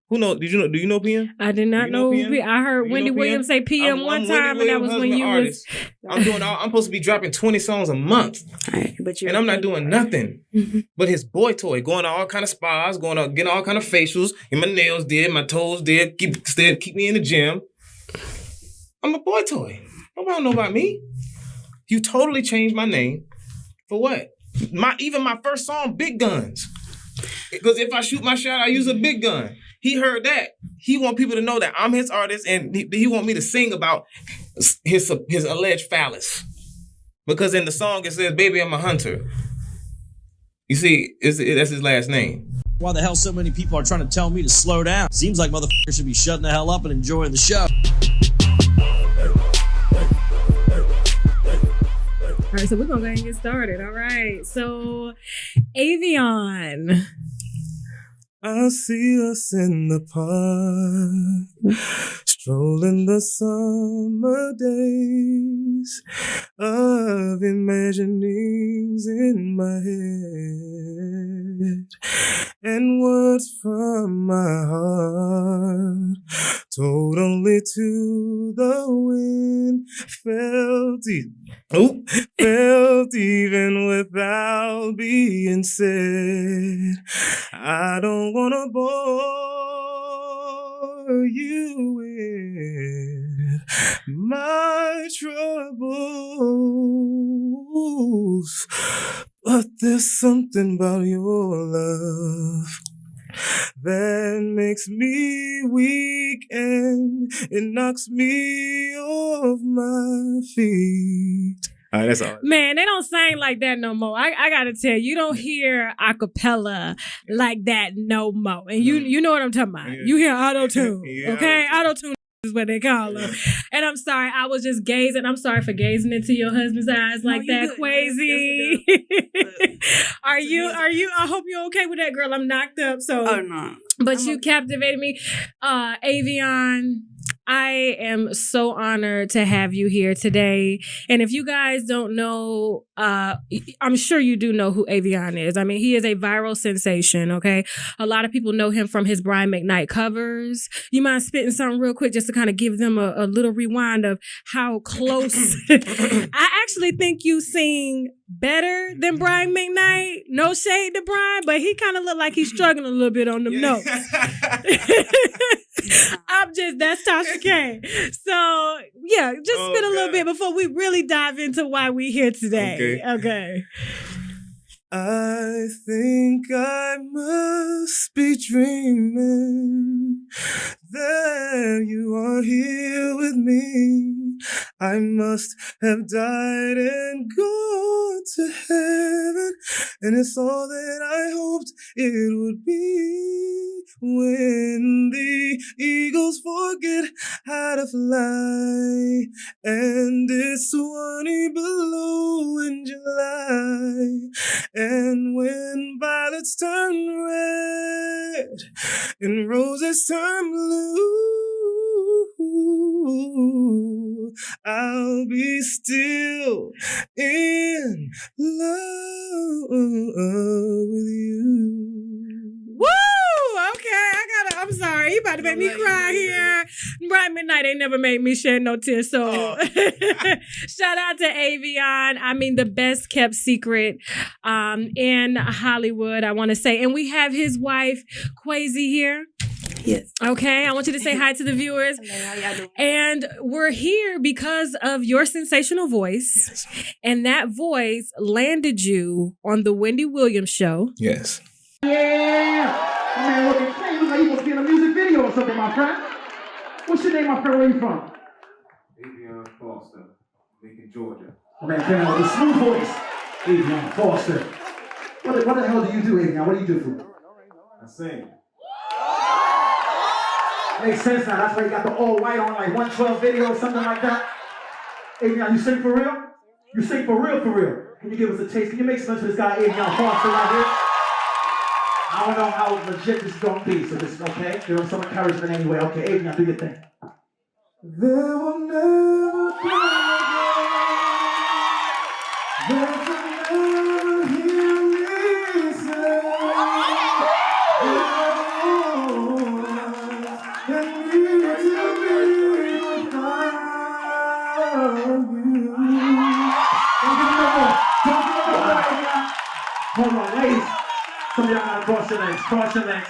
Who know? Do you know PM? I did not know. I heard Wendy Williams say PM one time, and that was when you was. I'm supposed to be dropping 20 songs a month, and I'm not doing nothing. But his boy toy, going to all kind of spas, going out getting all kind of facials, and my nails did, my toes did, keep me in the gym. I'm a boy toy. Nobody don't know about me. You totally changed my name for what? Even my first song, Big Guns. Because if I shoot my shot, I use a big gun. He heard that. He want people to know that I'm his artist, and he want me to sing about his alleged phallus. Because in the song it says, "Baby, I'm a hunter." You see, that's his last name. Why the hell so many people are trying to tell me to slow down? Seems like motherfuckers should be shutting the hell up and enjoying the show. All right, so we're going to go ahead and get started. All right, so Aveon. I see us in the park, strolling the summer days of imaginings in my head, and words from my heart told only to the wind, felt even without being said. I don't wanna bore you with my troubles, but there's something about your love that makes me weak and it knocks me off my feet. All right, that's all. Man, they don't sing like that no more. I gotta tell you, you don't hear a cappella like that no more. And you know what I'm talking about. Yeah. You hear auto-tune, okay? Auto-tune is what they call them. And I'm sorry, I was just gazing. I'm sorry for gazing into your husband's eyes like that, Quasi. Are you, I hope you're okay with that, girl. I'm knocked up, so. Oh, no. But you captivated me. Aveon, I am so honored to have you here today. And if you guys don't know, I'm sure you do know who Aveon is. I mean, he is a viral sensation, okay? A lot of people know him from his Brian McKnight covers. You mind spitting something real quick just to kind of give them a little rewind of how close... I actually think you sing better than Brian McKnight. No shade to Brian, but he kind of look like he's struggling a little bit on them notes. That's Tasha K. So, yeah, just spit a little bit before we really dive into why we here today. Okay. I think I must be dreaming that you are here with me. I must have died and gone to heaven, and it's all that I hoped it would be. When the eagles forget how to fly, and it's 20 below in July, and when violets turn red and roses turn blue, I'll be still in love with you. Woo! Okay, I'm sorry. You about to make me cry here. Brian McKnight ain't never made me shed no tears. So shout out to Aveon. I mean, the best kept secret in Hollywood, I want to say. And we have his wife, Quasi, here. Yes. Okay, I want you to say hi to the viewers. Hello, how y'all doing? And we're here because of your sensational voice. Yes. And that voice landed you on the Wendy Williams show. Yes. Yeah! Man, look at you. Look like you supposed to be in a music video or something, my friend. What's your name, my friend? Where you from? Aveon, Falstar, Macon, Georgia. Oh, man, with a smooth voice. Aveon, Falstar. What the hell do you do, Aveon? What do you do for? I sing. Makes sense now. That's why you got the all white on, like 112 video or something like that. Aveon, you sing for real? You sing for real, for real. Can you give us a taste? Can you make some for this guy, Aveon Falstar, right here? I don't know how legit this is going to be, so this is okay. Give him some encouragement anyway. Okay, Aveon, do your thing. There will never be a day that you'll never hear me say, oh, legs. Cross your legs.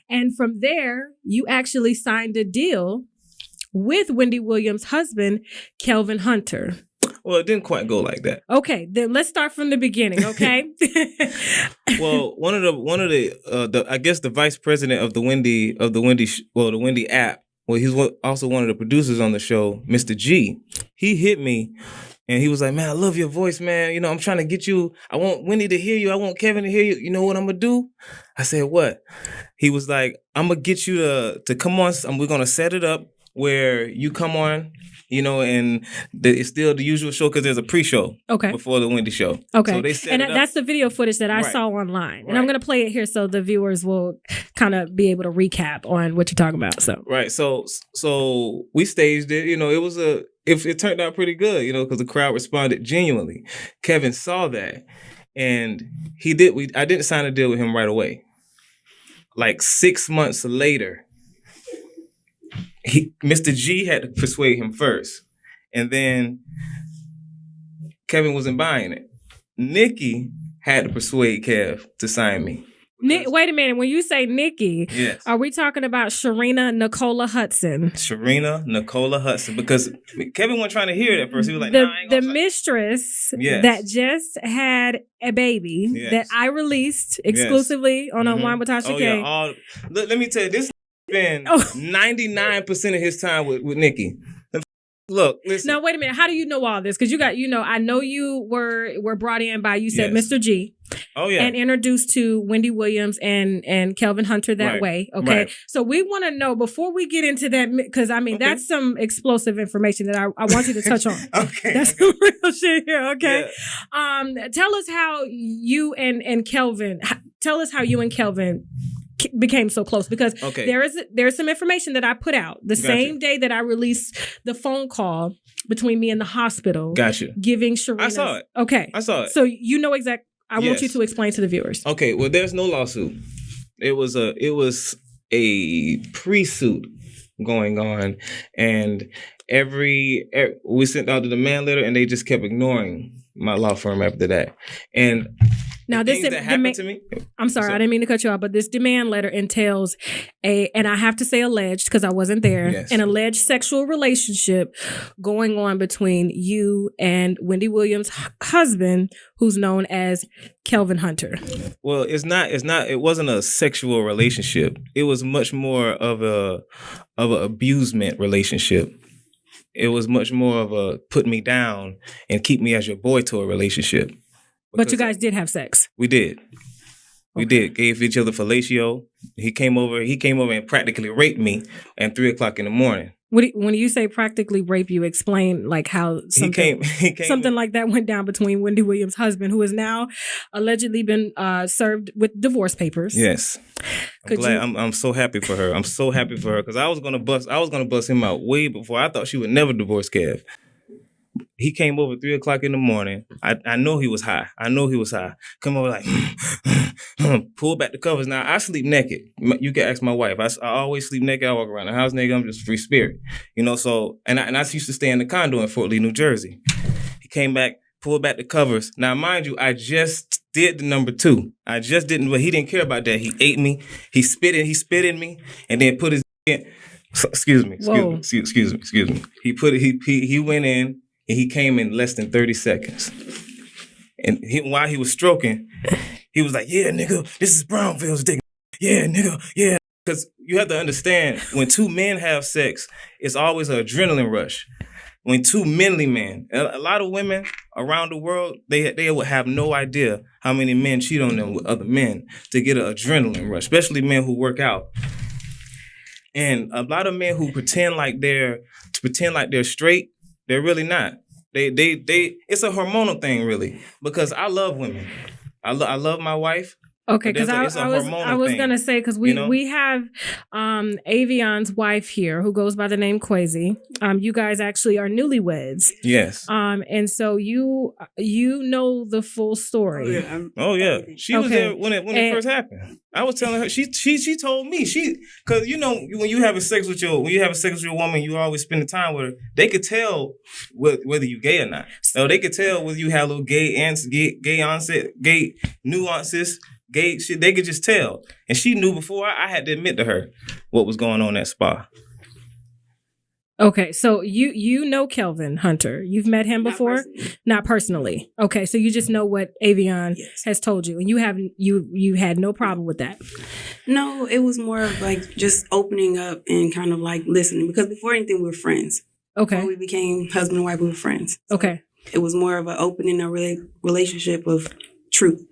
And from there, you actually signed a deal with Wendy Williams' husband, Kelvin Hunter. Well, it didn't quite go like that. Okay, then let's start from the beginning, okay? Well, one of the I guess the vice president of the Wendy app. Well, he's also one of the producers on the show, Mr. G. He hit me and he was like, "Man, I love your voice, man. You know, I'm trying to get you. I want Wendy to hear you. I want Kevin to hear you. You know what I'm gonna do?" I said, "What?" He was like, "I'm gonna get you to come on. We're gonna set it up where you come on, you know, and it's still the usual show because there's a pre-show before the Wendy show." Okay. So they set and it up. That's the video footage that I saw online. And I'm going to play it here so the viewers will kind of be able to recap on what you're talking about. So Right. So we staged it. You know, it turned out pretty good, you know, because the crowd responded genuinely. Kevin saw that and I didn't sign a deal with him right away. Like 6 months later, Mr. G had to persuade him first. And then Kevin wasn't buying it. Nikki had to persuade Kev to sign me. Wait a minute. When you say Nikki, yes, are we talking about Shireena Nicola Hudson? Shireena Nicola Hudson. Because Kevin wasn't trying to hear it at first. He was like, the mistress yes. that just had a baby yes. that I released exclusively on Unwind with Tasha K. Yeah. Let me tell you, this spend 99% of his time with Nikki. Look, listen. No, wait a minute. How do you know all this? Because I know you were brought in by, you said, yes. Mr. G. Oh, yeah. And introduced to Wendy Williams and Kelvin Hunter that way. Okay. Right. So we want to know, before we get into that, because that's some explosive information that I want you to touch on. Okay. That's some real shit here. Okay. Yeah. Tell us how you and Kelvin became so close, because there's some information that I put out the same day that I released the phone call between me and the hospital. Gotcha. Giving Shireena. I saw it. Okay. I saw it. So you know exactly. I want you to explain to the viewers. Okay. Well, there's no lawsuit. It was a pre-suit going on, and we sent out the demand letter, and they just kept ignoring my law firm after that. And now this that happened to me. I'm sorry, I didn't mean to cut you off, but this demand letter entails and I have to say alleged because I wasn't there, an alleged sexual relationship going on between you and Wendy Williams' husband, who's known as Kelvin Hunter. Well, it wasn't a sexual relationship. It was much more of an abusement relationship. It was much more of a put me down and keep me as your boy toy relationship. But you guys did have sex. We did. We did. Gave each other fellatio. He came over and practically raped me at 3:00 in the morning. When you say practically rape, you explain like how something like that went down between Wendy Williams' husband, who has now allegedly been served with divorce papers. Yes. I'm so happy for her. I'm so happy for her because I was gonna bust him out way before. I thought she would never divorce Kev. He came over 3:00 in the morning. I know he was high. Come over like, pull back the covers. Now, I sleep naked. You can ask my wife. I always sleep naked. I walk around the house naked. I'm just free spirit. You know, so, and I used to stay in the condo in Fort Lee, New Jersey. He came back, pulled back the covers. Now, mind you, I just did the number 2. I just didn't, but he didn't care about that. He ate me. He spit in me, and then put his, excuse me. He went in, and he came in less than 30 seconds. And while he was stroking, he was like, "Yeah, nigga, this is Brownfield's dick. Yeah, nigga, yeah." Because you have to understand, when two men have sex, it's always an adrenaline rush. When two manly men, a lot of women around the world, they would have no idea how many men cheat on them with other men to get an adrenaline rush, especially men who work out. And a lot of men who pretend like they're straight, they're really not. They it's a hormonal thing, really, because I love women. I love my wife. Okay, because I was gonna say, because we have Avion's wife here who goes by the name Quasi. You guys actually are newlyweds. Yes. And so you know the full story. Oh yeah. She was there when it first happened. I was telling her. She told me because when you have sex with your woman, you always spend the time with her. They could tell whether you gay or not. So they could tell whether you have little gay nuances. Gay shit, they could just tell. And she knew before I had to admit to her what was going on at Spa. Okay, so you know Kelvin Hunter. You've met him before? Not personally. Okay, so you just know what Aveon has told you, and you had no problem with that. No, it was more of like just opening up and kind of like listening, because before anything we were friends. Okay. Before we became husband and wife, we were friends. So okay. It was more of an opening a relationship of truth.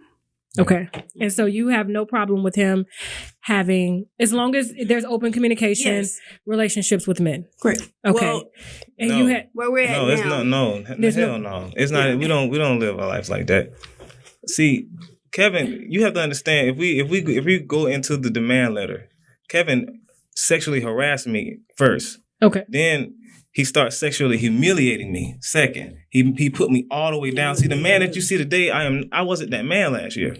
Okay. And so you have no problem with him having, as long as there's open communication, relationships with men. Great. Okay. Well, and no, you had where we're at no, now. it's not, no. It's not. We don't live our lives like that. See, Kevin, you have to understand, if we go into the demand letter, Kevin sexually harassed me first. Okay. Then he starts sexually humiliating me. Second, he put me all the way down. See, the man that you see today, I wasn't that man last year.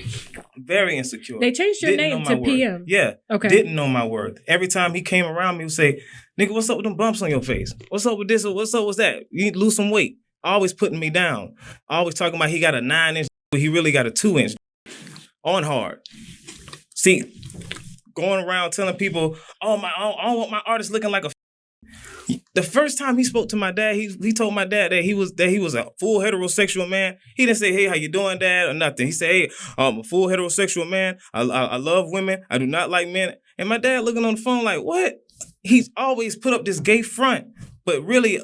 Very insecure. They changed your name to PM. Yeah. Okay. Didn't know my worth. Every time he came around me, he would say, "Nigga, what's up with them bumps on your face? What's up with this? Or what's up with that? You need to lose some weight." Always putting me down. Always talking about he got a 9-inch, but he really got a 2-inch. On hard. See, going around telling people, "Oh, I don't want my artist looking like a." The first time he spoke to my dad, he told my dad that he was a full heterosexual man. He didn't say, "Hey, how you doing, Dad?" or nothing. He said, "Hey, I'm a full heterosexual man. I love women. I do not like men." And my dad looking on the phone like, "What?" He's always put up this gay front, but really,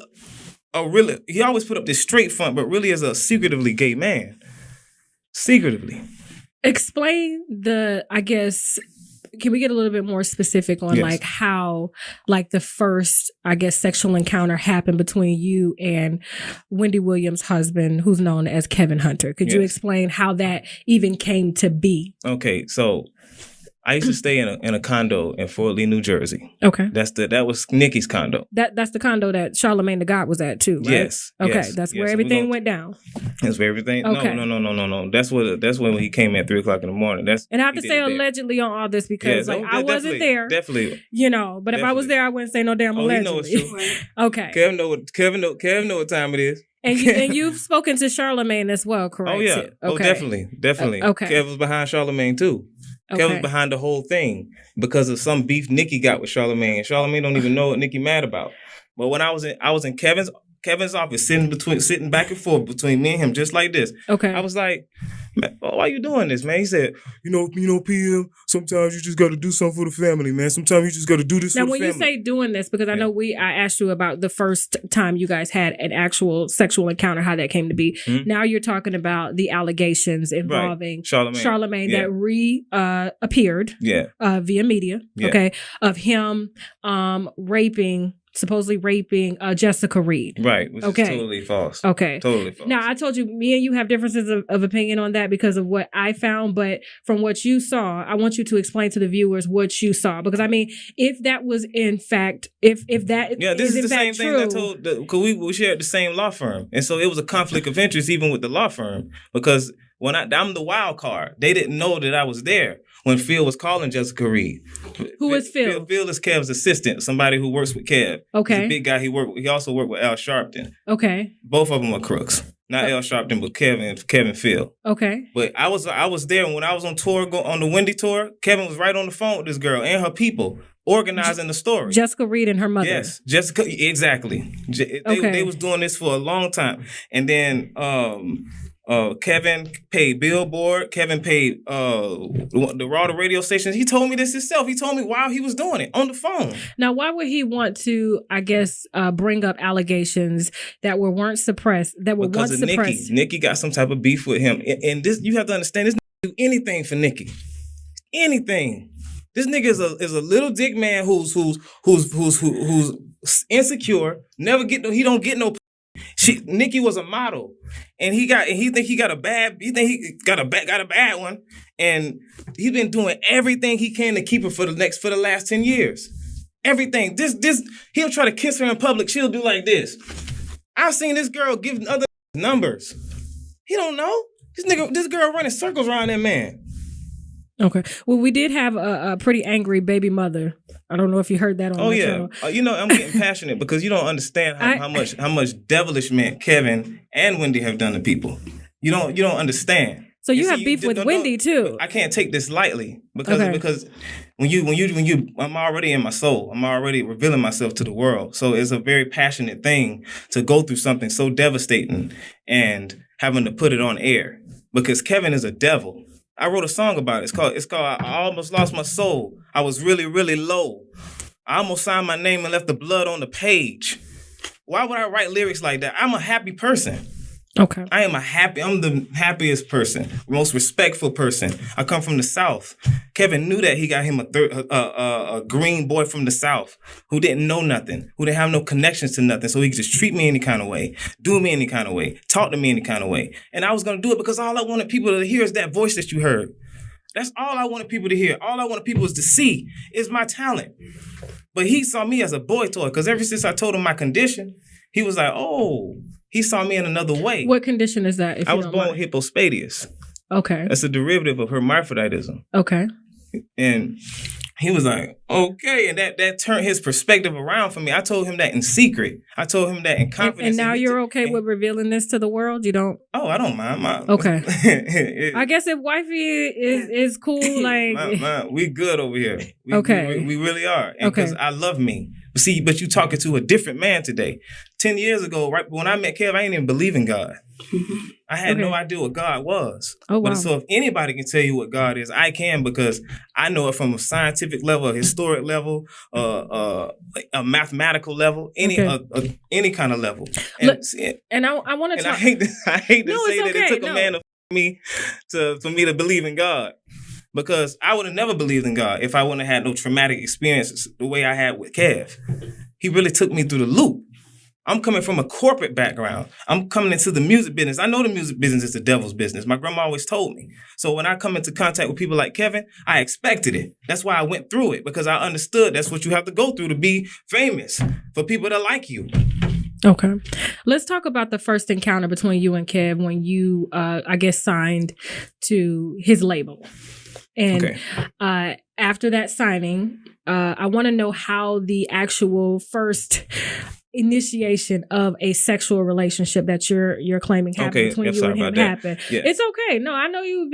he always put up this straight front, but really is a secretively gay man. Secretively. Explain can we get a little bit more specific on like how like the first, sexual encounter happened between you and Wendy Williams' husband, who's known as Kevin Hunter? Could you explain how that even came to be? Okay, so I used to stay in a condo in Fort Lee, New Jersey. Okay. That was Nikki's condo. That's the condo that Charlamagne the God was at too, right? Yes. Okay, yes, that's where everything went down. That's where everything. Okay. No. That's when he came at 3:00 in the morning. And I have to say allegedly on all this because I wasn't there. Definitely. But if I was there, I wouldn't say no damn allegedly. He knows too. Okay. Kevin know what time it is. And you've spoken to Charlamagne as well, correct? Oh yeah. Okay. Oh definitely. Okay. Kev was behind Charlamagne too. Okay. Kev was behind the whole thing because of some beef Nikki got with Charlamagne. And Charlamagne don't even know what Nikki mad about. But when I was in Kevin's office, sitting back and forth between me and him, just like this. Okay. I was like, "Man, why you doing this, man?" He said, you know, PM, sometimes you just got to do something for the family, man. Sometimes you just got to do this for the family. Now, when you say doing this, because I know I asked you about the first time you guys had an actual sexual encounter, how that came to be. Mm-hmm. Now you're talking about the allegations involving Charlamagne that reappeared via media, of him supposedly raping Jessica Reed. Right, which is totally false. Okay. Totally false. Now, I told you, me and you have differences of opinion on that because of what I found, but from what you saw, I want you to explain to the viewers what you saw. Because, I mean, if that was in fact, if that this is the same true, thing I told, because we shared the same law firm. And so it was a conflict of interest even with the law firm because when I'm the wild card, they didn't know that I was there when Phil was calling Jessica Reed. Who is Phil? Phil is Kev's assistant, somebody who works with Kev. Okay. He's a big guy. He also worked with Al Sharpton. Okay. Both of them are crooks. Not Al Sharpton, but Kevin Phil. Okay. But I was there when I was on tour, on the Wendy tour. Kevin was right on the phone with this girl and her people, organizing the story. Jessica Reed and her mother. Yes, Jessica, exactly. They was doing this for a long time. And then Kevin paid Billboard. Kevin paid the radio stations. He told me this himself. He told me while he was doing it on the phone. Now, why would he want to, bring up allegations that weren't suppressed, that were once suppressed? Nikki got some type of beef with him. And this, you have to understand, this nigga do anything for Nikki. Anything. This nigga is a little dick man who's insecure. He don't get no. Nikki was a model, and he think he got a bad one, and he's been doing everything he can to keep her for the last 10 years. Everything. This he'll try to kiss her in public. She'll do like this. I've seen this girl give other numbers. He don't know. This girl running circles around that man. Okay. Well, we did have a pretty angry baby mother. I don't know if you heard that on the show. I'm getting passionate because you don't understand how much devilishment Kevin and Wendy have done to people. You don't understand. So you have beef with Wendy too. I can't take this lightly because when I'm already in my soul. I'm already revealing myself to the world. So it's a very passionate thing to go through something so devastating and having to put it on air. Because Kevin is a devil. I wrote a song about it. It's called I Almost Lost My Soul. I was really, really low. I almost signed my name and left the blood on the page. Why would I write lyrics like that? I'm a happy person. Okay. I'm the happiest person, most respectful person. I come from the South. Kevin knew that. He got him a green boy from the South who didn't know nothing, who didn't have no connections to nothing. So he could just treat me any kind of way, do me any kind of way, talk to me any kind of way. And I was going to do it because all I wanted people to hear is that voice that you heard. That's all I wanted people to hear. All I wanted people was to see is my talent. But he saw me as a boy toy because ever since I told him my condition, he was like, oh, he saw me in another way. What condition is that? I was born with hypospadias. Okay. That's a derivative of hermaphroditism. Okay. And he was like, okay. And that turned his perspective around for me. I told him that in secret. I told him that in confidence. And now you're okay with revealing this to the world? You don't? Oh, I don't mind. Okay. I guess if wifey is cool, like... we good over here. Okay. We really are. Because I love me. But you talking to a different man today. 10 years ago, right when I met Kev, I didn't even believe in God. I had no idea what God was. Oh, wow. But so if anybody can tell you what God is, I can, because I know it from a scientific level, a historic level, a mathematical level, any kind of level. And I want to talk. I hate to say that it took a man to me for me to believe in God. Because I would have never believed in God if I wouldn't have had no traumatic experiences the way I had with Kev. He really took me through the loop. I'm coming from a corporate background. I'm coming into the music business. I know the music business is the devil's business. My grandma always told me. So when I come into contact with people like Kevin, I expected it. That's why I went through it, because I understood that's what you have to go through to be famous, for people to like you. Okay. Let's talk about the first encounter between you and Kev when you, I guess, signed to his label. And after that signing, I want to know how the actual first initiation of a sexual relationship that you're claiming happened between you and him happened. Yeah. It's okay. No, I know you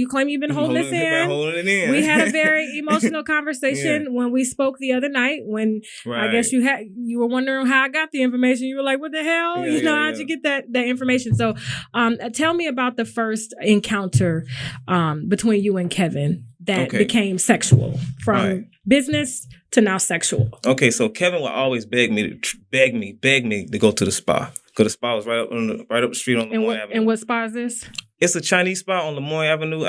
claim you've been holding this in. We had a very emotional conversation when we spoke the other night when I guess you were wondering how I got the information. You were like, what the hell? How'd you get that information? So tell me about the first encounter between you and Kevin that became sexual, from business to now sexual. Okay, so Kevin would always beg me to go to the spa. Because the spa was right up the street on Lemoyne Avenue. And what spa is this? It's a Chinese spa on Lemoyne Avenue.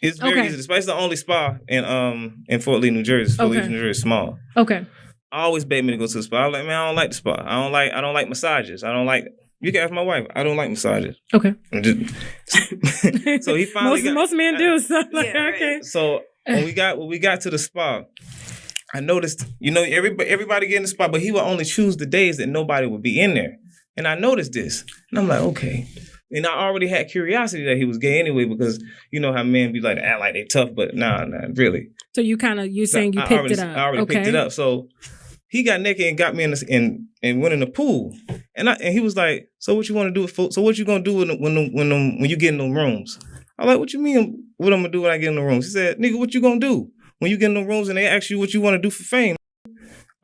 It's very easy. It's the only spa in Fort Lee, New Jersey. Fort Lee, New Jersey is small. Okay. I always beg me to go to the spa. I was like, man, I don't like the spa. I don't like massages. You can ask my wife. I don't like massages. Okay. So he finally most men do. So okay. So when we got to the spa, I noticed, everybody get in the spa, but he would only choose the days that nobody would be in there. And I noticed this. And I'm like, okay. And I already had curiosity that he was gay anyway, because you know how men be like, act like they tough, but nah, really. So you saying you picked it up. I already picked it up. So he got naked and got me and went in the pool. And he was like, so what you want to do? So what you gonna do when you get in them rooms? I'm like, what you mean? What I'm gonna do when I get in the rooms? He said, nigga, what you gonna do when you get in the rooms and they ask you what you want to do for fame?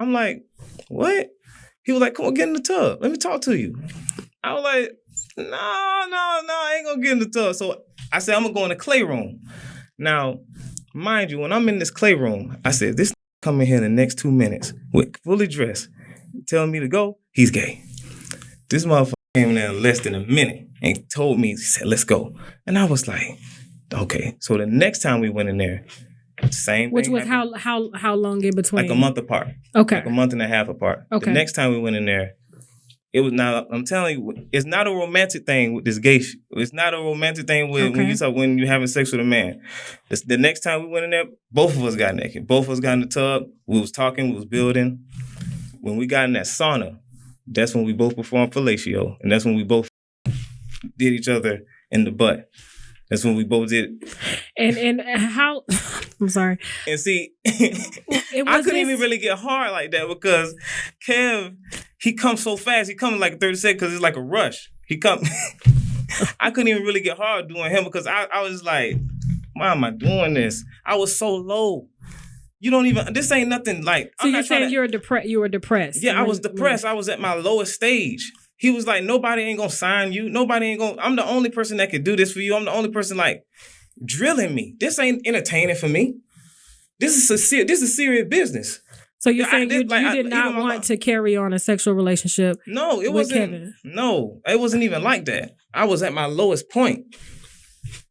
I'm like, what? He was like, come on, get in the tub. Let me talk to you. I was like, no, I ain't gonna get in the tub. So I said, I'm gonna go in the clay room. Now, mind you, when I'm in this clay room, I said, this come in here in the next 2 minutes with fully dressed, telling me to go, he's gay. This motherfucker came in there in less than a minute and told me, he said, let's go. And I was like, okay. So the next time we went in there, same thing. Which was how long in between? Like a month apart. Okay. Like a month and a half apart. Okay. The next time we went in there, it was now, I'm telling you, it's not a romantic thing with this gay shit. It's not a romantic thing with when you're having sex with a man. The next time we went in there, both of us got naked. Both of us got in the tub. We was talking. We was building. When we got in that sauna, that's when we both performed fellatio. And that's when we both did each other in the butt. That's when we both did it. And how... I'm sorry. And see, I couldn't even really get hard like that because Kev, he comes so fast. He comes in like 30 seconds because it's like a rush. He come... I couldn't even really get hard doing him because I was like, why am I doing this? I was so low. You don't even. This ain't nothing like. So you're saying you were depressed? Yeah, I was depressed. I was at my lowest stage. He was like, nobody ain't gonna sign you. Nobody ain't gonna. I'm the only person that could do this for you. I'm the only person like drilling me. This ain't entertaining for me. This is serious business. So you're saying you did not want to carry on a sexual relationship? No, it wasn't. Kevin. No, it wasn't even like that. I was at my lowest point.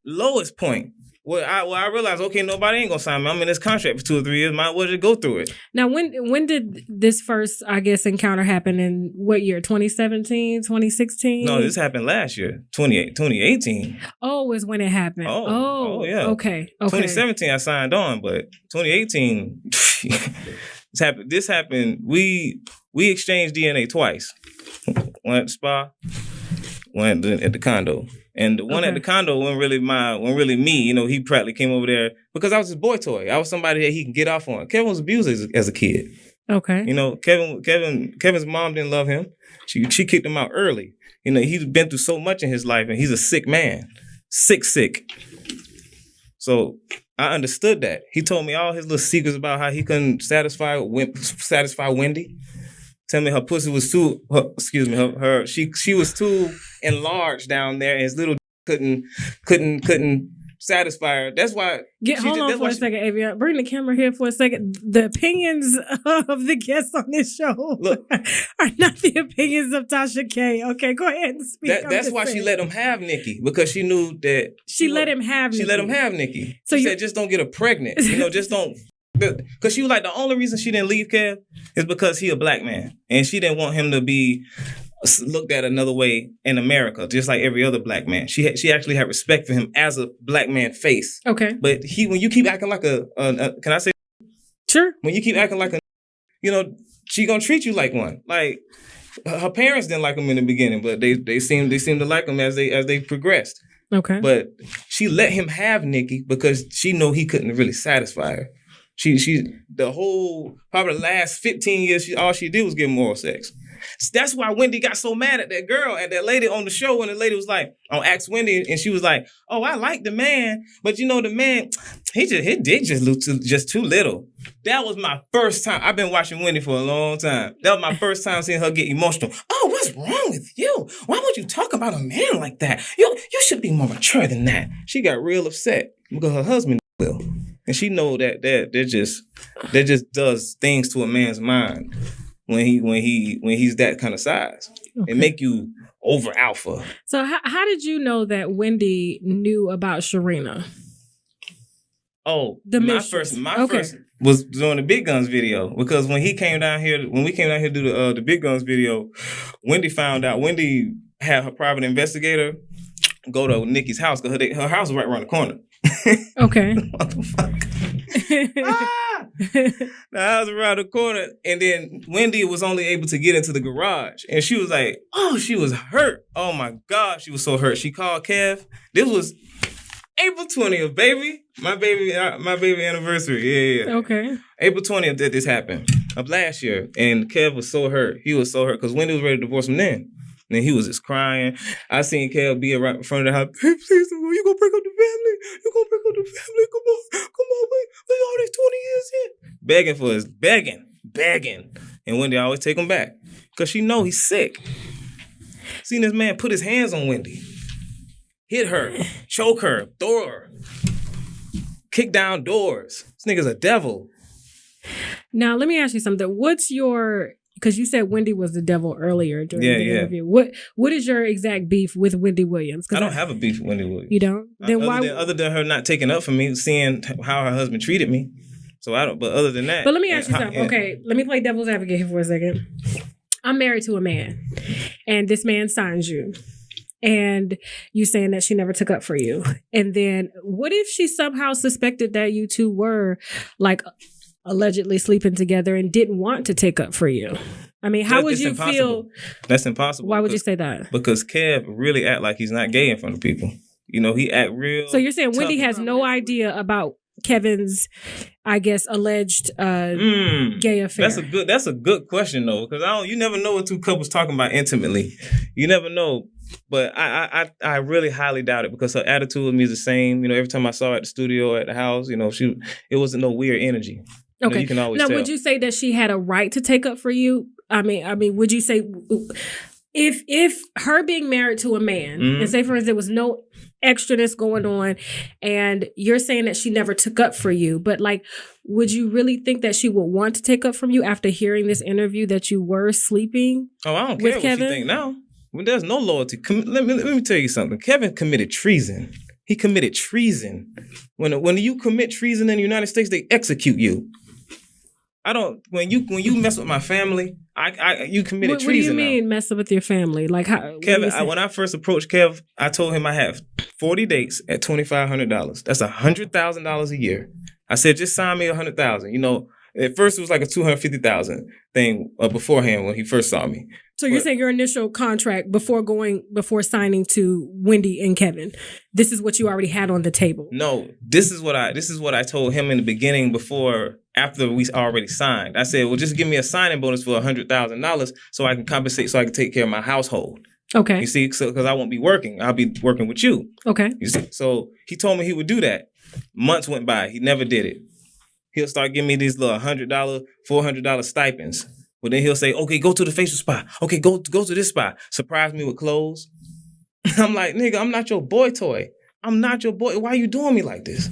Lowest point. Well, I realized, okay, nobody ain't gonna sign me. I'm in this contract for 2 or 3 years. Might as well just go through it. Now, when did this first, I guess, encounter happen? In what year? 2017, 2016? No, this happened last year, 2018. Oh, is when it happened. Oh, yeah. Okay. 2017, I signed on, but 2018, this happened. We exchanged DNA twice. One at the spa, one at the condo. And the one at the condo wasn't really me. You know, he practically came over there because I was his boy toy. I was somebody that he can get off on. Kevin was abused as a kid. Okay. You know, Kevin's mom didn't love him. She kicked him out early. You know, he's been through so much in his life, and he's a sick man. Sick. So I understood that. He told me all his little secrets about how he couldn't satisfy Wendy. Tell me her pussy was too. She was too enlarged down there, and his little couldn't satisfy her. That's why. Hold on for a second, Aveon. Bring the camera here for a second. The opinions of the guests on this show are not the opinions of Tasha K. Okay, go ahead and speak. That's why she let him have Nikki, because she knew that she let him have. She let him have Nikki. So she said, just don't get her pregnant. You know, just don't. Because she was like, the only reason she didn't leave Kev is because he a black man. And she didn't want him to be looked at another way in America, just like every other black man. She actually had respect for him as a black man face. Okay. But when you keep acting like a can I say? Sure. When you keep acting like a, you know, she gonna treat you like one. Like, her parents didn't like him in the beginning, but they seemed to like him as they progressed. Okay. But she let him have Nikki because she knew he couldn't really satisfy her. She the whole, probably the last 15 years, all she did was give him oral sex. That's why Wendy got so mad at that girl, at that lady on the show, when the lady was like, asked Wendy, and she was like, oh, I like the man, but you know, the man, he did just too little. That was my first time. I've been watching Wendy for a long time. That was my first time seeing her get emotional. Oh, what's wrong with you? Why would you talk about a man like that? You should be more mature than that. She got real upset because her husband will. And she know that just does things to a man's mind when he's that kind of size. Okay. It make you over alpha. So how did you know that Wendy knew about Shireena? Oh, my first was doing the Big Guns video, because when we came down here to do the Big Guns video, Wendy found out. Wendy had her private investigator go to Nikki's house, because her house was right around the corner. Okay. The house around the corner, and then Wendy was only able to get into the garage, and she was like, "Oh, she was hurt. Oh my God, she was so hurt." She called Kev. This was April 20th, baby. My baby anniversary. Yeah. Okay. April 20th that this happened of last year, and Kev was so hurt. He was so hurt because Wendy was ready to divorce him then. And then he was just crying. I seen Kev be right in front of the house. Hey, please don't go. You gonna break up the family. You gonna break up the family. Come on, wait all these 20 years here. Begging. And Wendy always take him back, because she know he's sick. Seen this man put his hands on Wendy. Hit her, choke her, throw her, kick down doors. This nigga's a devil. Now, let me ask you something. Because you said Wendy was the devil earlier during the interview. What is your exact beef with Wendy Williams? I don't have a beef with Wendy Williams. You don't? Then other than her not taking up for me, seeing how her husband treated me. So I don't. But other than that. But let me ask you something. Okay, let me play devil's advocate here for a second. I'm married to a man, and this man signs you. And you saying that she never took up for you. And then what if she somehow suspected that you two were like allegedly sleeping together and didn't want to take up for you? I mean, how would you feel? That's impossible. Why would you say that? Because Kev really act like he's not gay in front of people. You know, he act real. So you're saying Wendy has no idea about Kevin's, I guess, alleged gay affair? That's a good question though, because you never know what two couples talking about intimately. You never know. But I really highly doubt it because her attitude with me is the same. You know, every time I saw her at the studio or at the house, you know, it wasn't no weird energy. You know, you can always tell. Would you say that she had a right to take up for you? I mean, would you say if her being married to a man, and say for instance there was no extraness going on, and you're saying that she never took up for you, but like, would you really think that she would want to take up from you after hearing this interview that you were sleeping? Oh, I don't care what Kevin? you think now. When there's no loyalty, let me tell you something. Kevin committed treason. He committed treason. When you commit treason in the United States, they execute you. When you mess with my family, you committed treason. What do you mean messing with your family? Like how? Kevin, when I first approached Kev, I told him I have 40 dates at $2,500. That's $100,000 a year. I said, just sign me $100,000. You know, at first it was like a $250,000 thing beforehand when he first saw me. So you're saying your initial contract before signing to Wendy and Kevin, this is what you already had on the table? No, this is what I told him in the beginning after we already signed. I said, well, just give me a signing bonus for $100,000 so I can compensate, so I can take care of my household. Okay. You see, because I won't be working. I'll be working with you. Okay. You see, so he told me he would do that. Months went by. He never did it. He'll start giving me these little $100, $400 stipends. But then he'll say, okay, go to the facial spa. Okay, go to this spa. Surprise me with clothes. I'm like, nigga, I'm not your boy toy. I'm not your boy. Why are you doing me like this?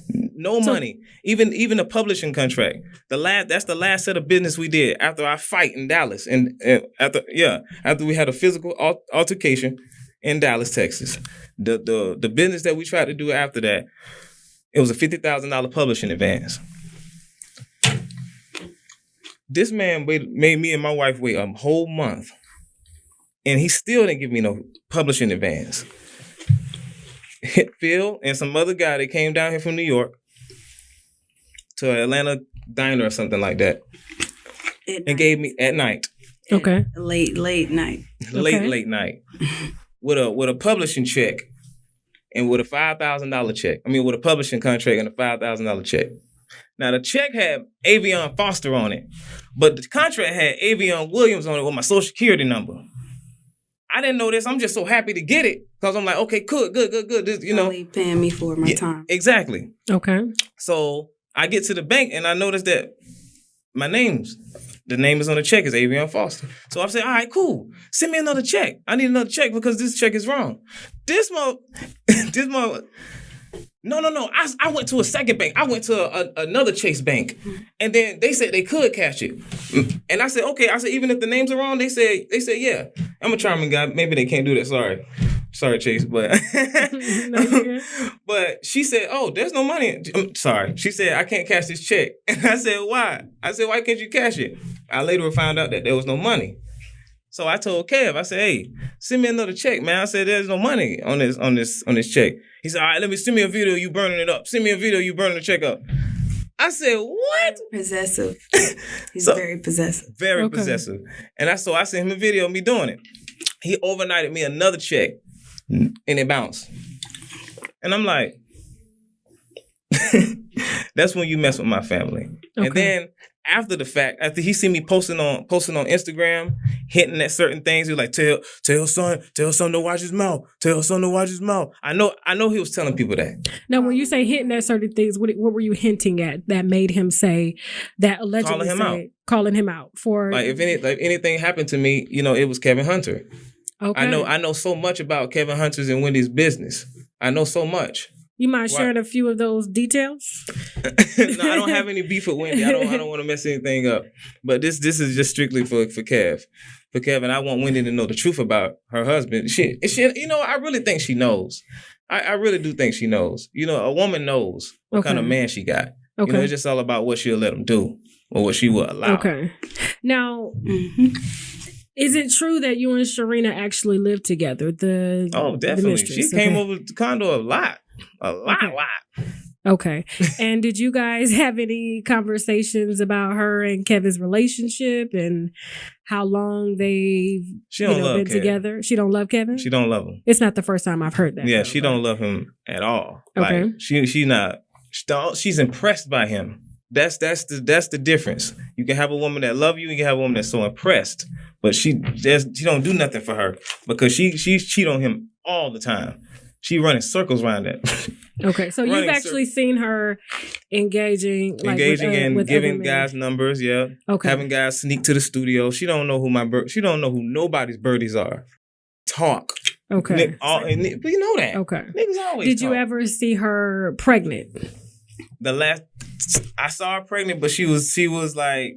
No money. Even a publishing contract. That's the last set of business we did after our fight in Dallas. And after we had a physical altercation in Dallas, Texas. The business that we tried to do after that, it was a $50,000 publishing advance. This man made me and my wife wait a whole month, and he still didn't give me no publishing advance. Phil and some other guy, they came down here from New York to an Atlanta diner or something like that, and gave me at night. Okay. Late night. Late night. With a publishing check and with a $5,000 check. I mean, with a publishing contract and a $5,000 check. Now, the check had Aveon Falstar on it, but the contract had Aveon Williams on it with my social security number. I didn't know this. I'm just so happy to get it because I'm like, okay, good. This, you know, only paying me for my time. Exactly. Okay. So I get to the bank and I notice that the name is on the check is Aveon Falstar. So I say, all right, cool. Send me another check. I need another check because this check is wrong. No. I went to a second bank. I went to another Chase bank. And then they said they could cash it. And I said, okay. I said, even if the names are wrong, they said, yeah. I'm a charming guy. Maybe they can't do that. Sorry, Chase. But but she said, oh, there's no money. I'm sorry. She said, I can't cash this check. And I said, why? I said, why can't you cash it? I later found out that there was no money. So I told Kev, I said, hey, send me another check, man. I said, there's no money on this check. He said, all right, send me a video of you burning it up. Send me a video of you burning the check up. I said, what? Possessive. He's very possessive. Very possessive. And so I sent him a video of me doing it. He overnighted me another check and it bounced. And I'm like, that's when you mess with my family. Okay. And then after the fact, after he see me posting on Instagram, hinting at certain things, he was like, tell son to watch his mouth. Tell son to watch his mouth. I know he was telling people that. Now, when you say hinting at certain things, what were you hinting at that made him say that allegedly calling him out for? Like if anything happened to me, you know, it was Kevin Hunter. Okay. I know so much about Kevin Hunter's and Wendy's business. I know so much. You mind sharing a few of those details? No, I don't have any beef with Wendy. I don't want to mess anything up. But this is just strictly for Kev. For Kev, and I want Wendy to know the truth about her husband. She you know, I really think she knows. I really do think she knows. You know, a woman knows what kind of man she got. Okay. You know, it's just all about what she'll let him do or what she will allow. Okay. Now, is it true that you and Shireena actually live together? Oh, definitely. She came over to the condo a lot. A lot. Okay. And did you guys have any conversations about her and Kevin's relationship and how long they've been together? She don't love Kevin? She don't love him. It's not the first time I've heard that. Yeah, she don't love him at all. Okay. Like, she's impressed by him. That's the difference. You can have a woman that love you, and you can have a woman that's so impressed, but she don't do nothing for her because she cheat on him all the time. She running circles around that. Okay, so you've actually seen her engaging and with giving guys numbers, yeah. Okay, having guys sneak to the studio. She don't know she don't know who nobody's birdies are. Talk. Okay, but you know that. Okay, niggas always. Did talk. you ever see her pregnant? I saw her pregnant, but she was like,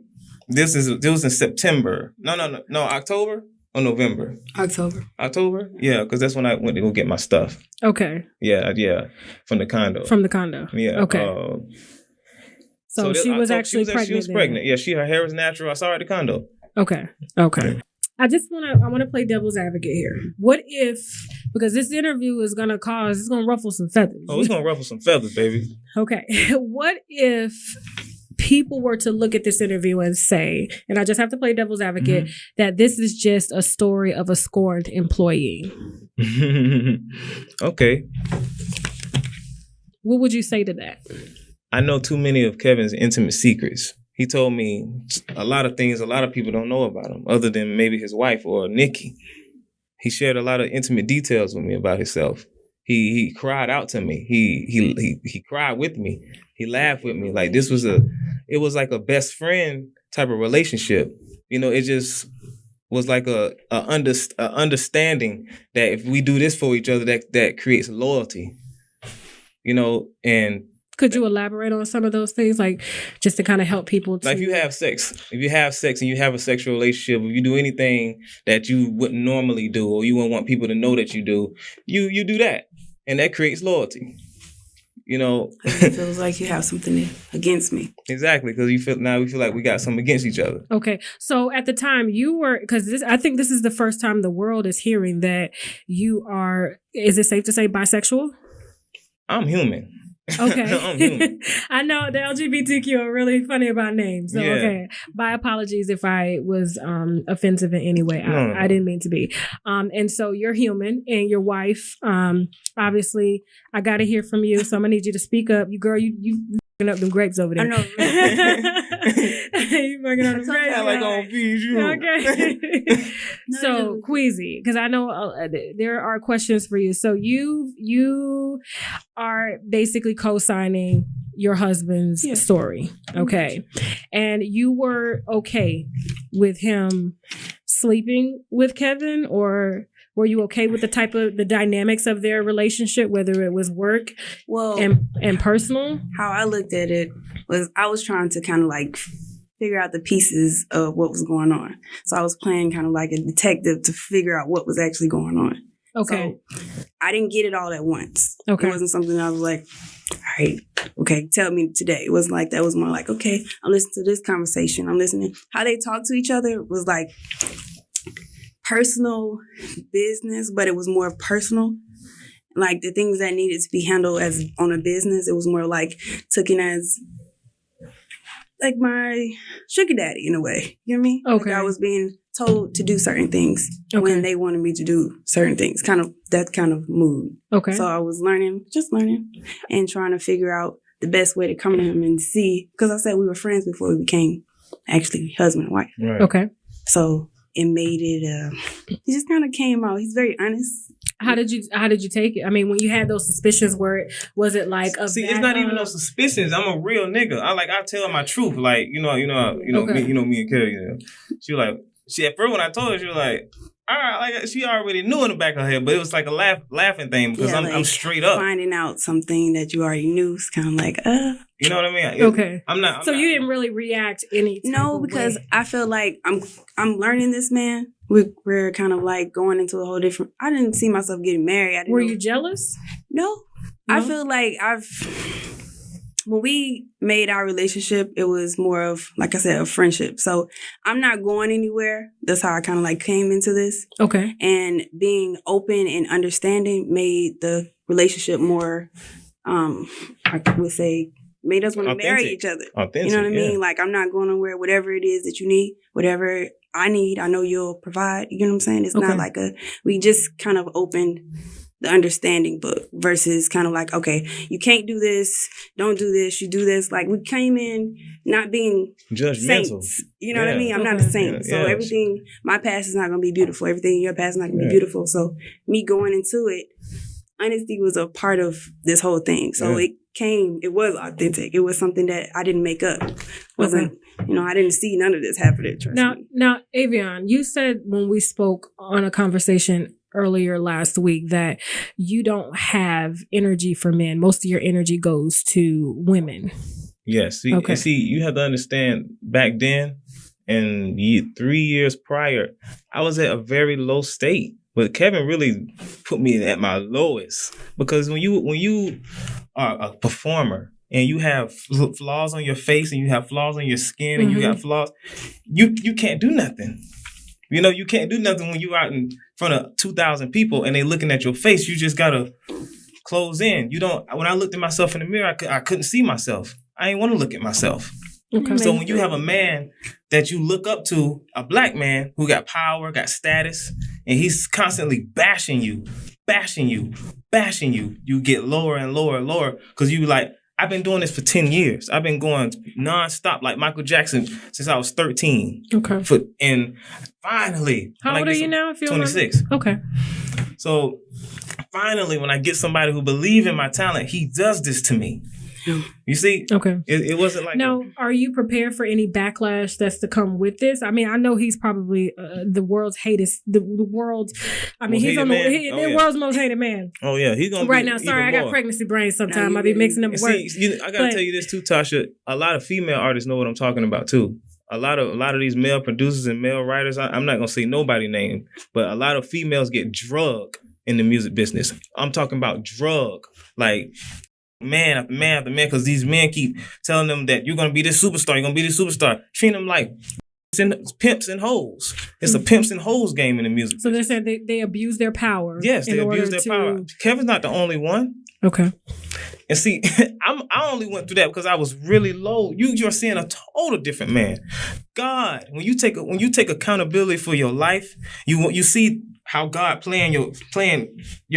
this was in September. No, October or November. October. Yeah, because that's when I went to go get my stuff. Okay. Yeah, from the condo. Yeah. Okay. So she was actually pregnant. She was pregnant. Yeah, her hair was natural. I saw her at the condo. Okay. Yeah. I want to play devil's advocate here. What if, because this interview is going to ruffle some feathers. Oh, it's going to ruffle some feathers, baby. Okay. What if people were to look at this interview and say, and I just have to play devil's advocate, that this is just a story of a scorned employee? Okay. What would you say to that? I know too many of Kevin's intimate secrets. He told me a lot of things a lot of people don't know about him, other than maybe his wife or Nikki. He shared a lot of intimate details with me about himself. He cried out to me. He cried with me. He laughed with me. Like it was like a best friend type of relationship. You know, it just was like a understanding that if we do this for each other, that creates loyalty. You know, and could you elaborate on some of those things, like just to kind of help people? Like if you have sex and you have a sexual relationship, if you do anything that you wouldn't normally do, or you wouldn't want people to know that you do, you do that, and that creates loyalty. You know, it feels like you have something against me. Exactly, because we feel like we got something against each other. Okay, so at the time you were, because I think this is the first time the world is hearing that you are. Is it safe to say bisexual? I'm human. Okay. I'm human. I know the LGBTQ are really funny about names. So, yeah. Okay. My apologies if I was offensive in any way. I didn't mean to be. And so you're human, and your wife, obviously, I got to hear from you. So I'm going to need you to speak up. You up them grapes over there. I know. You working on them grapes. I like on feed you. Okay. So Queasy, because I know there are questions for you. So you are basically co-signing your husband's story, okay? And you were okay with him sleeping with Kevin, or were you okay with the dynamics of their relationship, whether it was work and personal? How I looked at it was I was trying to kind of like figure out the pieces of what was going on. So I was playing kind of like a detective to figure out what was actually going on. Okay. So I didn't get it all at once. Okay. It wasn't something I was like, all right, okay, tell me today. It wasn't like that. It was more like, okay, I'm listening to this conversation. I'm listening. How they talk to each other was like personal business, but it was more personal. Like the things that needed to be handled as on a business, it was more like taken as like my sugar daddy in a way. You know what I mean? Okay. Like I was being told to do certain things when they wanted me to do certain things. Kind of that kind of mood. Okay. So I was learning and trying to figure out the best way to come to him and see, because I said we were friends before we became actually husband and wife. Right. Okay. So it made it, he just kind of came out. He's very honest. How did you take it? I mean, when you had those suspicions, was it like a See, it's not even no suspicions. I'm a real nigga. I tell my truth. Like, me and Kelly. She was like, at first when I told her, she was like, all right, like she already knew in the back of her head, but it was like a laughing thing because I'm straight up. Finding out something that you already knew is kind of like, You know what I mean? Okay. I'm not. You didn't really react any. No, because I feel like I'm learning this man. We're kind of like going into a whole different. I didn't see myself getting married. Were you jealous? No. I feel like when we made our relationship, it was more of, like I said, a friendship. So I'm not going anywhere. That's how I kind of like came into this. Okay. And being open and understanding made the relationship more, I would say, made us want to marry each other. Authentic, you know what I mean? Like, I'm not going nowhere. Whatever it is that you need, whatever I need, I know you'll provide. You know what I'm saying? It's not like we just kind of opened the understanding book versus kind of like, okay, you can't do this, don't do this, you do this. Like, we came in not being judgmental. saints. You know what I mean? I'm not a saint. So everything, my past is not going to be beautiful. Everything in your past is not going to be beautiful. So me going into it, honesty was a part of this whole thing. So it was authentic. It was something that I didn't make up. Wasn't, I didn't see none of this happening. Now, Aveon, you said when we spoke on a conversation earlier last week that you don't have energy for men. Most of your energy goes to women. Yes. See, you have to understand back then and 3 years prior, I was at a very low state. But Kevin really put me at my lowest because when you are a performer and you have flaws on your face and you have flaws on your skin and you got flaws, you can't do nothing. You can't do nothing when you're out in front of 2,000 people and they looking at your face. You just gotta close in. When I looked at myself in the mirror, I couldn't see myself. I didn't want to look at myself. Okay. So when you have a man that you look up to, a black man who got power, got status, and he's constantly bashing you, you get lower and lower and lower because you like, I've been doing this for 10 years. I've been going nonstop like Michael Jackson since I was 13. Okay. And finally. How old are you now? 26. Okay. So finally, when I get somebody who believes in my talent, he does this to me. You see? Okay. It wasn't like... Now, are you prepared for any backlash that's to come with this? I mean, I know he's probably the world's he's on the world's most hated man. Oh, yeah. He's going to right now. Sorry, I got pregnancy brain sometimes. I be mixing up words. I got to tell you this too, Tasha. A lot of female artists know what I'm talking about too. A lot of these male producers and male writers, I'm not going to say nobody name, but a lot of females get drugged in the music business. I'm talking about drug. Like... man after man after man, because these men keep telling them that you're going to be this superstar, you're going to be this superstar. Treating them like pimps and hoes. It's a pimps and hoes game in the music. So they said they abuse their power. Yes, they abuse their power. Kevin's not the only one. Okay. And see, I only went through that because I was really low. You're seeing a total different man. God, when you take accountability for your life, you see how God playing your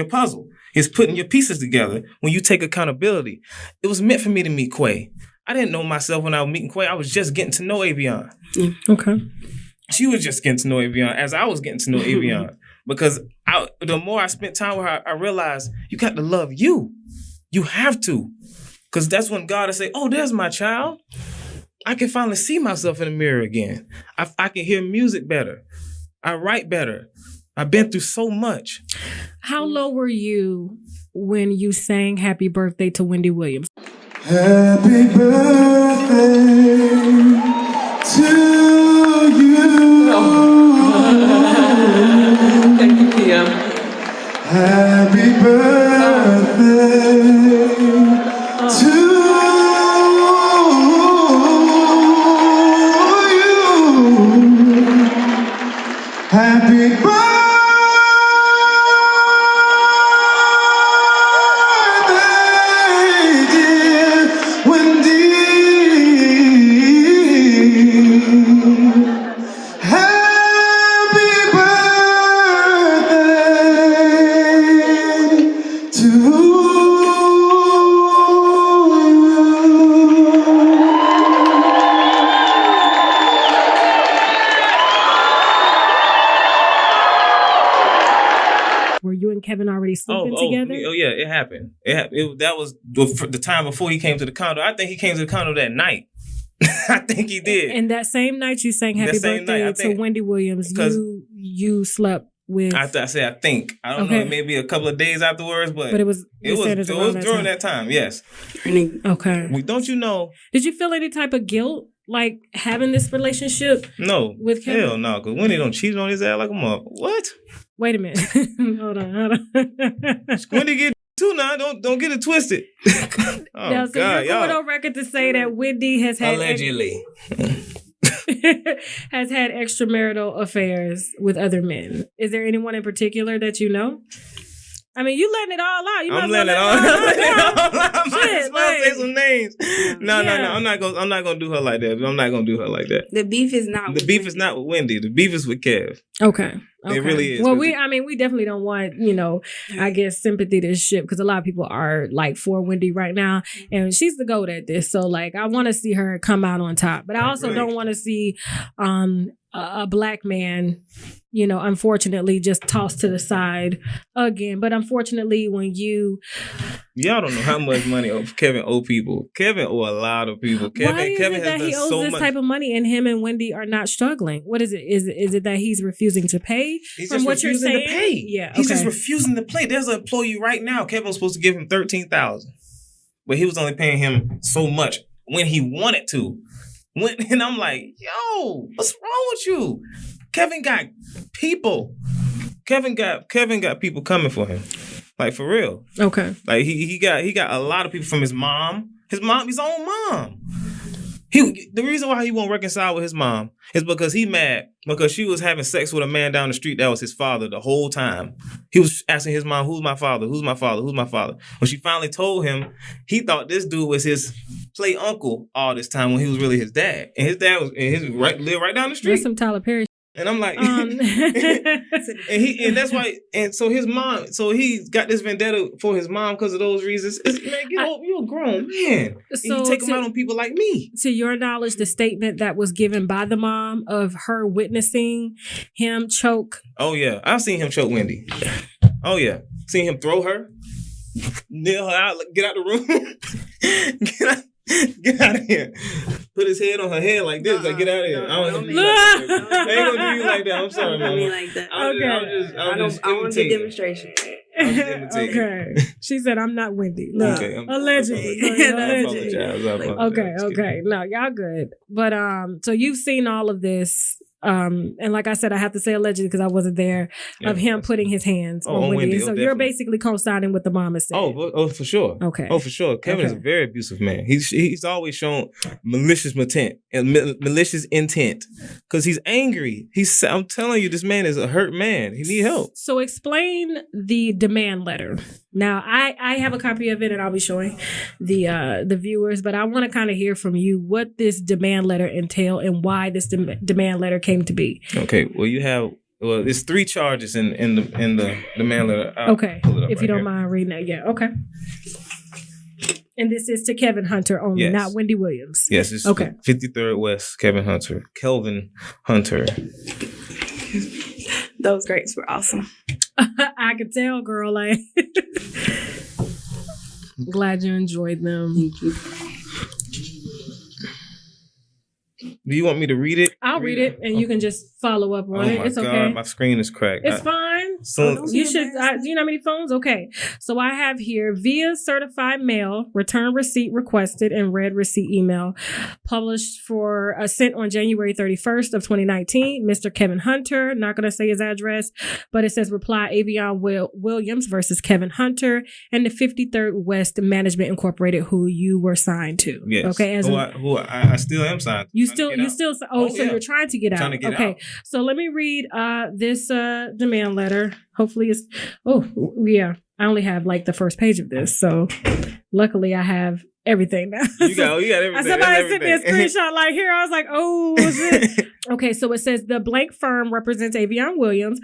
puzzle. Is putting your pieces together when you take accountability. It was meant for me to meet Quay. I didn't know myself when I was meeting Quay. I was just getting to know Aveon. Okay. She was just getting to know Aveon as I was getting to know Aveon. Because the more I spent time with her, I realized you got to love you. You have to. Because that's when God will say, oh, there's my child. I can finally see myself in the mirror again. I can hear music better. I write better. I've been through so much. How low were you when you sang Happy Birthday to Wendy Williams? Happy birthday to you. Thank you, Tia. Happy birthday to you. Happy birthday. Kevin already sleeping together? Oh yeah, it happened. That was the time before he came to the condo. I think he came to the condo that night. I think he did. And that same night you sang Happy Birthday to Wendy Williams, you slept with... I think. I don't know, maybe a couple of days afterwards, but it was during that time, yes. Okay. Don't you know... Did you feel any type of guilt? Like having this relationship? No. With Kevin? Hell no, because Wendy don't cheat on his ass like a mother. What? Wait a minute. Hold on. Wendy get too now. Don't get it twisted. Oh, now, so God, you're going on record to say that Wendy has had allegedly has had extramarital affairs with other men. Is there anyone in particular that you know? I mean, you letting it all out. I'm letting it all out. I might as well say some names. No. I'm not gonna do her like that. I'm not gonna do her like that. The beef is not. The beef is not with Wendy. The beef is with Kev. Okay. Okay. It really is. Well, we definitely don't want, I guess sympathy to ship because a lot of people are like for Wendy right now, and she's the GOAT at this. So like, I want to see her come out on top, but I also don't want to see a black man, unfortunately just tossed to the side again. But unfortunately, when y'all don't know how much money Kevin owe people. Kevin owe a lot of people. Kevin has that done he owes so this much. type of money, and him and Wendy are not struggling? What is it? Is it that he's refusing to pay? He's from just what you're refusing saying? to pay. Yeah, he's just refusing to pay. There's an employee right now. Kevin was supposed to give him $13,000, but he was only paying him so much when he wanted to. And I'm like, yo, what's wrong with you? Kevin got people. Kevin got people coming for him. Like, for real. Okay. Like, he got a lot of people from his mom. His own mom. The reason why he won't reconcile with his mom is because he mad because she was having sex with a man down the street that was his father the whole time. He was asking his mom, who's my father? Who's my father? Who's my father? When she finally told him, he thought this dude was his play uncle all this time when he was really his dad. And his dad lived right down the street. That's some Tyler Perry. And I'm like, and that's why, and so his mom, so he got this vendetta for his mom because of those reasons. Man, you're a grown man. So you take him out on people like me. To your knowledge, the statement that was given by the mom of her witnessing him choke. Oh yeah, I've seen him choke Wendy. Oh yeah, seen him throw her, nail her out, get out the room, get out of here. Put his head on her head like this, like get out of here. I ain't gonna do you like that. I'm sorry, Don't mama. be like that. I want to get demonstration. Okay. She said, I'm not Wendy. No. Okay, allegedly. I apologize. Okay. No, y'all good. But so you've seen all of this. And like I said, I have to say allegedly because I wasn't there, of him putting his hands on Wendy. So you're basically co-signing what the mama said. Oh, for sure. Okay. Oh, for sure. Kevin is a very abusive man. He's always shown malicious intent because he's angry. I'm telling you, this man is a hurt man. He needs help. So explain the demand letter. Now, I have a copy of it and I'll be showing the viewers, but I want to kind of hear from you what this demand letter entail and why this demand letter came to be. Okay, well, it's 3 charges in the demand letter. Okay, if you don't mind reading that. Yeah, okay. And this is to Kevin Hunter only, not Wendy Williams. Yes, it's okay. 53rd West, Kelvin Hunter. Those grapes were awesome. I could tell, girl. Like, glad you enjoyed them. Thank you. Do you want me to read it? I'll read it, and you can just follow up on it. It's okay. My screen is cracked. It's fine. You should. Do you know how many phones? Okay. So I have here via certified mail, return receipt requested, and read receipt email, published for sent on January 31st of 2019. Mr. Kevin Hunter. Not going to say his address, but it says reply Aveon Williams versus Kevin Hunter and the 53rd West Management Incorporated, who you were signed to. Yes. Okay. I still am signed. So you're trying to get out. Okay. Out. So let me read this demand letter. Hopefully it's I only have like the first page of this. So luckily I have everything now. You got everything. Somebody sent me a screenshot like here. I was like, oh, shit. Okay, so it says the blank firm represents Aveon Williams.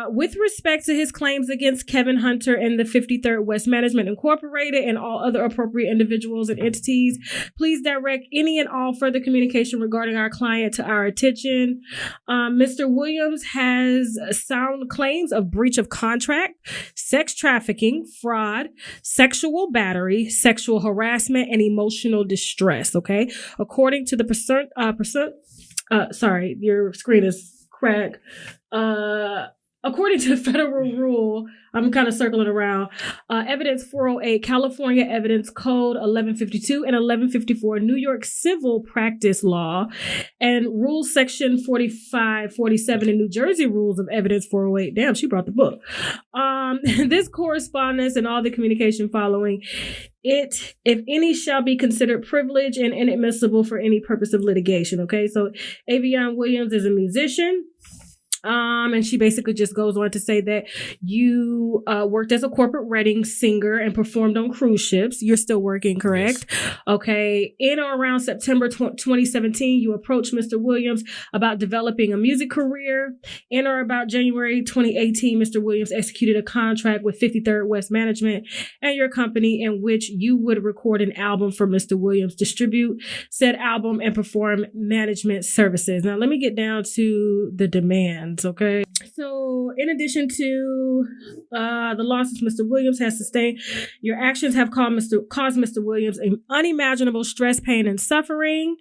With respect to his claims against Kevin Hunter and the 53rd West Management Incorporated and all other appropriate individuals and entities, please direct any and all further communication regarding our client to our attention. Mr. Williams has sound claims of breach of contract, sex trafficking, fraud, sexual battery, sexual harassment, and emotional distress. Okay, according to the sorry, your screen is cracked. According to federal rule, I'm kind of circling around, Evidence 408, California Evidence Code 1152 and 1154, New York Civil Practice Law, and Rule Section 4547 in New Jersey Rules of Evidence 408. Damn, she brought the book. This correspondence and all the communication following it, if any, shall be considered privileged and inadmissible for any purpose of litigation. Okay, so Aveon Williams is a musician. And she basically just goes on to say that you worked as a corporate wedding singer and performed on cruise ships. You're still working, correct? Yes. Okay. In or around September 2017, you approached Mr. Williams about developing a music career. In or about January 2018, Mr. Williams executed a contract with 53rd West Management and your company in which you would record an album for Mr. Williams, distribute said album, and perform management services. Now, let me get down to the demands, okay? So, in addition to the losses Mr. Williams has sustained, your actions have caused Mr. Williams unimaginable stress, pain, and suffering.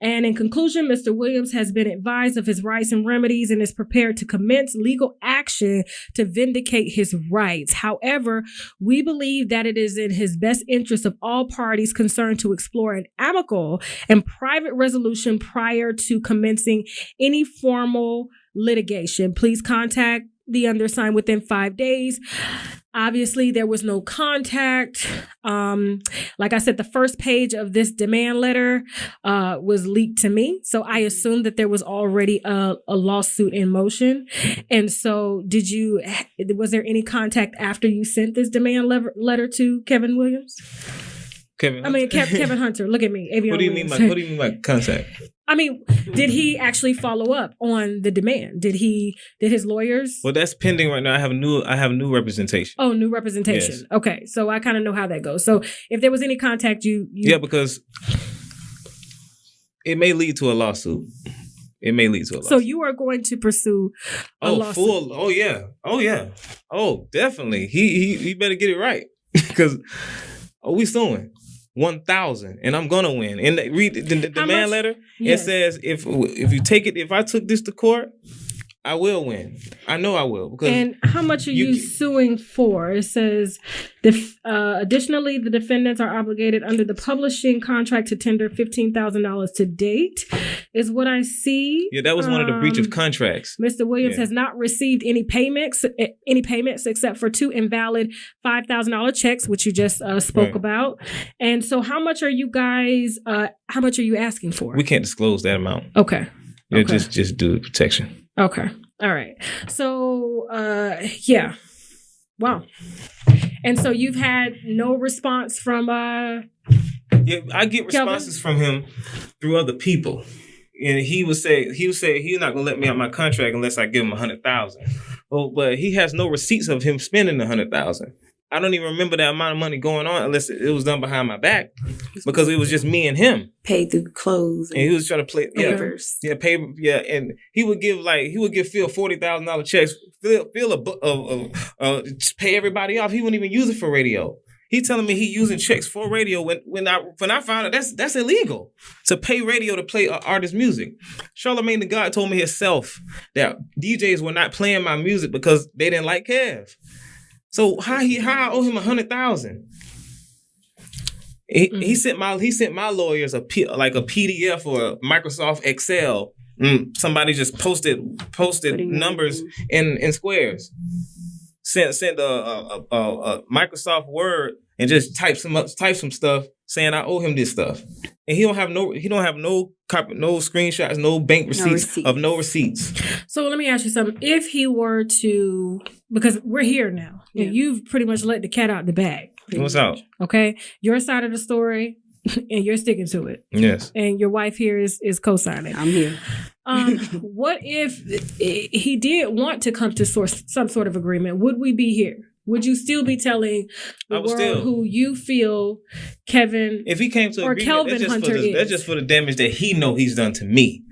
And in conclusion, Mr. Williams has been advised of his rights and remedies and is prepared to commence legal action to vindicate his rights. However, we believe that it is in his best interest of all parties concerned to explore an amicable and private resolution prior to commencing any formal litigation. Please contact the undersigned within 5 days. Obviously, there was no contact. Like I said, the first page of this demand letter was leaked to me. So I assumed that there was already a lawsuit in motion. And so was there any contact after you sent this demand letter to Kevin Williams? Kevin Hunter. Look at me. Aveon what do you mean by contact? I mean, did he actually follow up on the demand? Did his lawyers? Well, that's pending right now. I have new representation. Oh, new representation. Yes. Okay. So I kind of know how that goes. So if there was any contact, Yeah, because it may lead to a lawsuit. So you are going to pursue a lawsuit. Oh yeah. Oh, definitely. He better get it right. Because we suing 1,000, and I'm gonna win. And read the demand letter. Yes. It says if I took this to court, I will win. I know I will. And how much are you suing for? It says, additionally, the defendants are obligated under the publishing contract to tender $15,000 to date, is what I see. Yeah, that was one of the breach of contracts. Mr. Williams has not received any payments except for 2 invalid $5,000 checks, which you just spoke about. And so how much are you guys, how much are you asking for? We can't disclose that amount. Okay. Yeah, just do the protection. Okay. All right. So, yeah. Wow. And so you've had no response from Yeah, I get responses from him through other people. And he would say he's not gonna let me out my contract unless I give him $100,000. Oh, but he has no receipts of him spending $100,000. I don't even remember that amount of money going on unless it was done behind my back, because it was just me and him. Paid through clothes. And he was trying to play favors. And he would give Phil $40,000 checks. Phil pay everybody off. He wouldn't even use it for radio. He telling me he using checks for radio when I found out that's illegal to pay radio to play artist music. Charlamagne the God told me himself that DJs were not playing my music because they didn't like Kev. So how I owe him $100,000? He sent my lawyers a PDF or a Microsoft Excel. Somebody just posted numbers in squares. Sent a Microsoft Word and just type some stuff saying I owe him this stuff, and he don't have no screenshots, no bank receipts of no receipts. So let me ask you something. If he were to, because we're here now, you've pretty much let the cat out the bag. What's out? Okay, your side of the story, and you're sticking to it. Yes. And your wife here is co-signing. I'm here. What if he did want to come to some sort of agreement? Would we be here? Would you still be telling the world who you feel Kevin, if he came to or agreement, Kelvin Hunter is? That's just for the damage that he know he's done to me.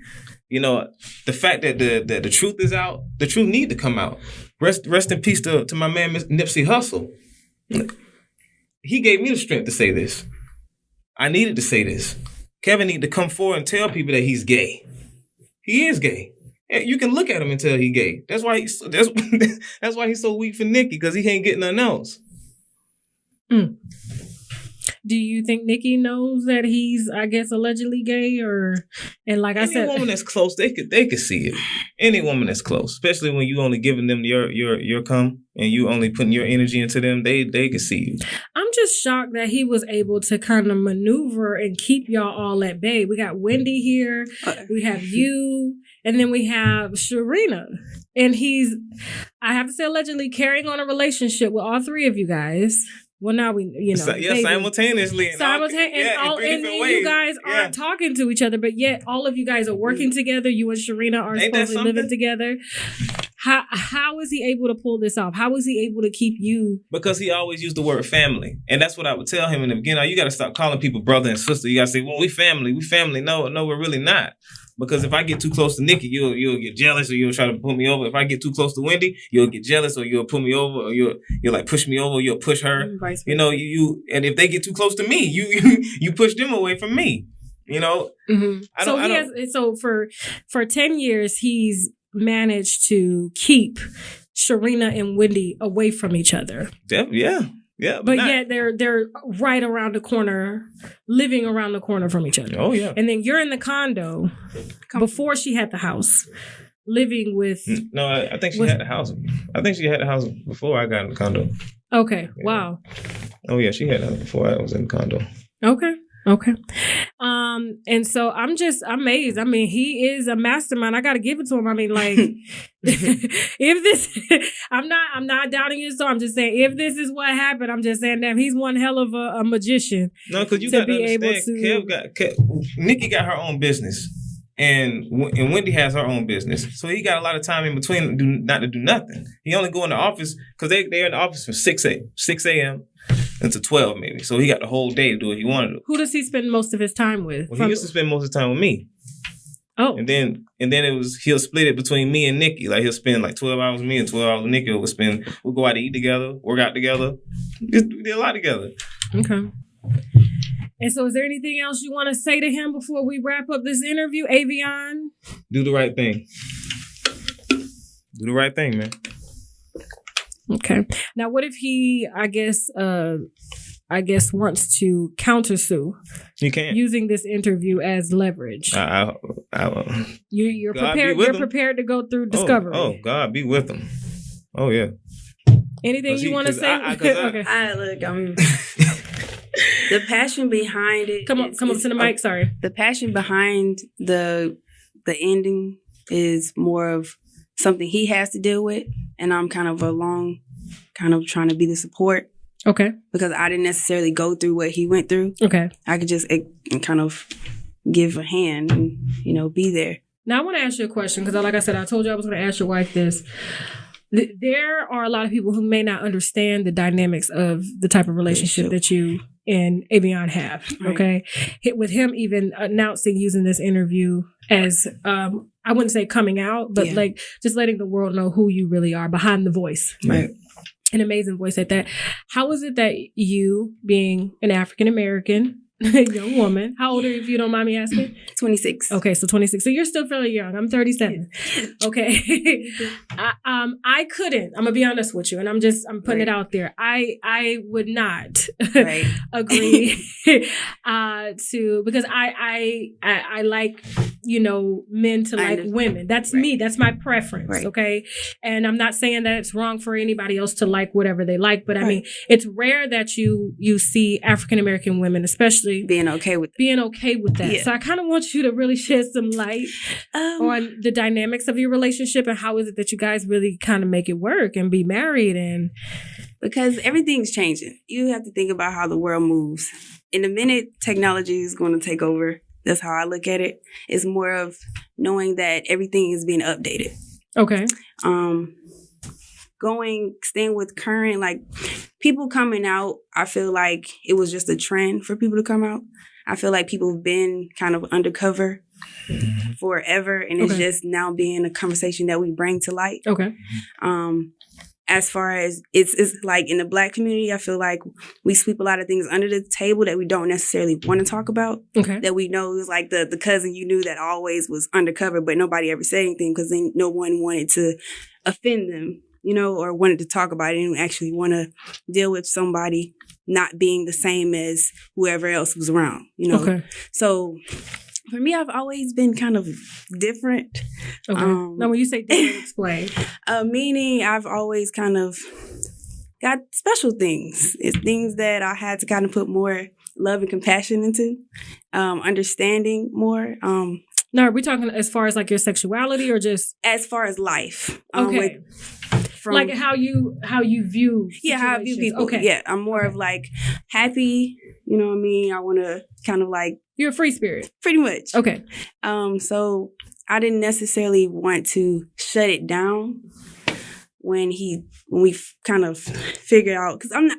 You know, the fact that the truth is out, the truth need to come out. Rest in peace to my man Nipsey Hussle. He gave me the strength to say this. I needed to say this. Kevin need to come forward and tell people that he's gay. He is gay. You can look at him and tell he's gay. That's why he's so weak for Nikki, because he can't get nothing else. Do you think Nikki knows that he's, I guess, allegedly gay? And like I said, any woman that's close, they could see it. Any woman that's close, especially when you only giving them your come and you only putting your energy into them, they could see you. I'm just just shocked that he was able to kind of maneuver and keep y'all all at bay. We got Wendy here, we have you, and then we have Shireena. And he's, I have to say, allegedly carrying on a relationship with all three of you guys. Well, now we, simultaneously. And you guys aren't talking to each other, but yet all of you guys are working together. You and Shireena are supposedly living together. How is he able to pull this off? How is he able to keep you? Because he always used the word family. And that's what I would tell him in the beginning. You got to stop calling people brother and sister. You got to say, well, we family. We family. No, we're really not. Because if I get too close to Nikki, you'll get jealous or you'll try to pull me over. If I get too close to Wendy, you'll get jealous or you'll pull me over or you'll like push me over, you'll push her. You and if they get too close to me, you push them away from me. So for 10 years he's managed to keep Shireena and Wendy away from each other. Yeah, but yet they're right around the corner, living around the corner from each other. Oh yeah. And then you're in the condo before she had the house, living with. No, I think she had the house. I think she had the house before I got in the condo. Okay. Yeah. Wow. Oh yeah, she had the house before I was in the condo. Okay. And so I'm just amazed. I mean, he is a mastermind. I got to give it to him. I mean, like, if this, I'm not doubting you. So I'm just saying, if this is what happened, I'm just saying that he's one hell of a magician. No, because you got to understand, Nikki got her own business, and Wendy has her own business. So he got a lot of time in between not to do nothing. He only go in the office because they're in the office from 6 a.m. until 12 maybe. So he got the whole day to do what he wanted to. Who does he spend most of his time with? Well, he used to spend most of the time with me. Oh. And then he'll split it between me and Nikki. Like he'll spend like 12 hours with me and 12 hours with Nikki. We'll go out to eat together, work out together. We did a lot together. Okay. And so is there anything else you want to say to him before we wrap up this interview, Aveon? Do the right thing. Do the right thing, man. Okay. Now, what if he, I guess, wants to countersue? You can't. Using this interview as leverage. You're prepared. You're prepared to go through discovery. Oh, God, be with him. Oh yeah. Anything you want to say? Okay. The passion behind it. Come up to the mic. Sorry. The passion behind the ending is more of something he has to deal with, and I'm kind of trying to be the support. Okay. Because I didn't necessarily go through what he went through. Okay. I could just kind of give a hand and, be there. Now I want to ask you a question because, like I said, I told you I was going to ask your wife this. There are a lot of people who may not understand the dynamics of the type of relationship that you and Aveon have. Right. Okay. With him even announcing using this interview as, I wouldn't say coming out, but like just letting the world know who you really are behind the voice. Right. An amazing voice at that. How is it that you, being an African-American young woman, how old are you if you don't mind me asking? 26. Okay, so 26. So you're still fairly young. I'm 37. Okay. I couldn't, I'm gonna be honest with you, and I'm putting it out there. I would not agree to, because I like, men to like women. That's me. That's my preference. Right. Okay. And I'm not saying that it's wrong for anybody else to like whatever they like, but I mean, it's rare that you see African-American women, especially being okay with that. Yeah. So I kind of want you to really shed some light on the dynamics of your relationship and how is it that you guys really kind of make it work and be married. And because everything's changing. You have to think about how the world moves. In a minute, technology is going to take over. That's how I look at it. It's more of knowing that everything is being updated. Okay. Staying with current, like people coming out, I feel like it was just a trend for people to come out. I feel like people have been kind of undercover forever, and it's just now being a conversation that we bring to light. Okay. As far as it's like in the Black community, I feel like we sweep a lot of things under the table that we don't necessarily want to talk about. Okay. That we know is like the cousin you knew that always was undercover, but nobody ever said anything because no one wanted to offend them, or wanted to talk about it and actually want to deal with somebody not being the same as whoever else was around, Okay. So for me, I've always been kind of different. Okay. Now, when you say different, explain. Meaning I've always kind of got special things. It's things that I had to kind of put more love and compassion into, understanding more. Now, are we talking as far as like your sexuality or just as far as life? Okay. Like how you view how I view people. Okay. Yeah, I'm more of like happy. You know what I mean? I want to kind of like you're a free spirit, pretty much. Okay. So I didn't necessarily want to shut it down when we kind of figured out, because I'm not.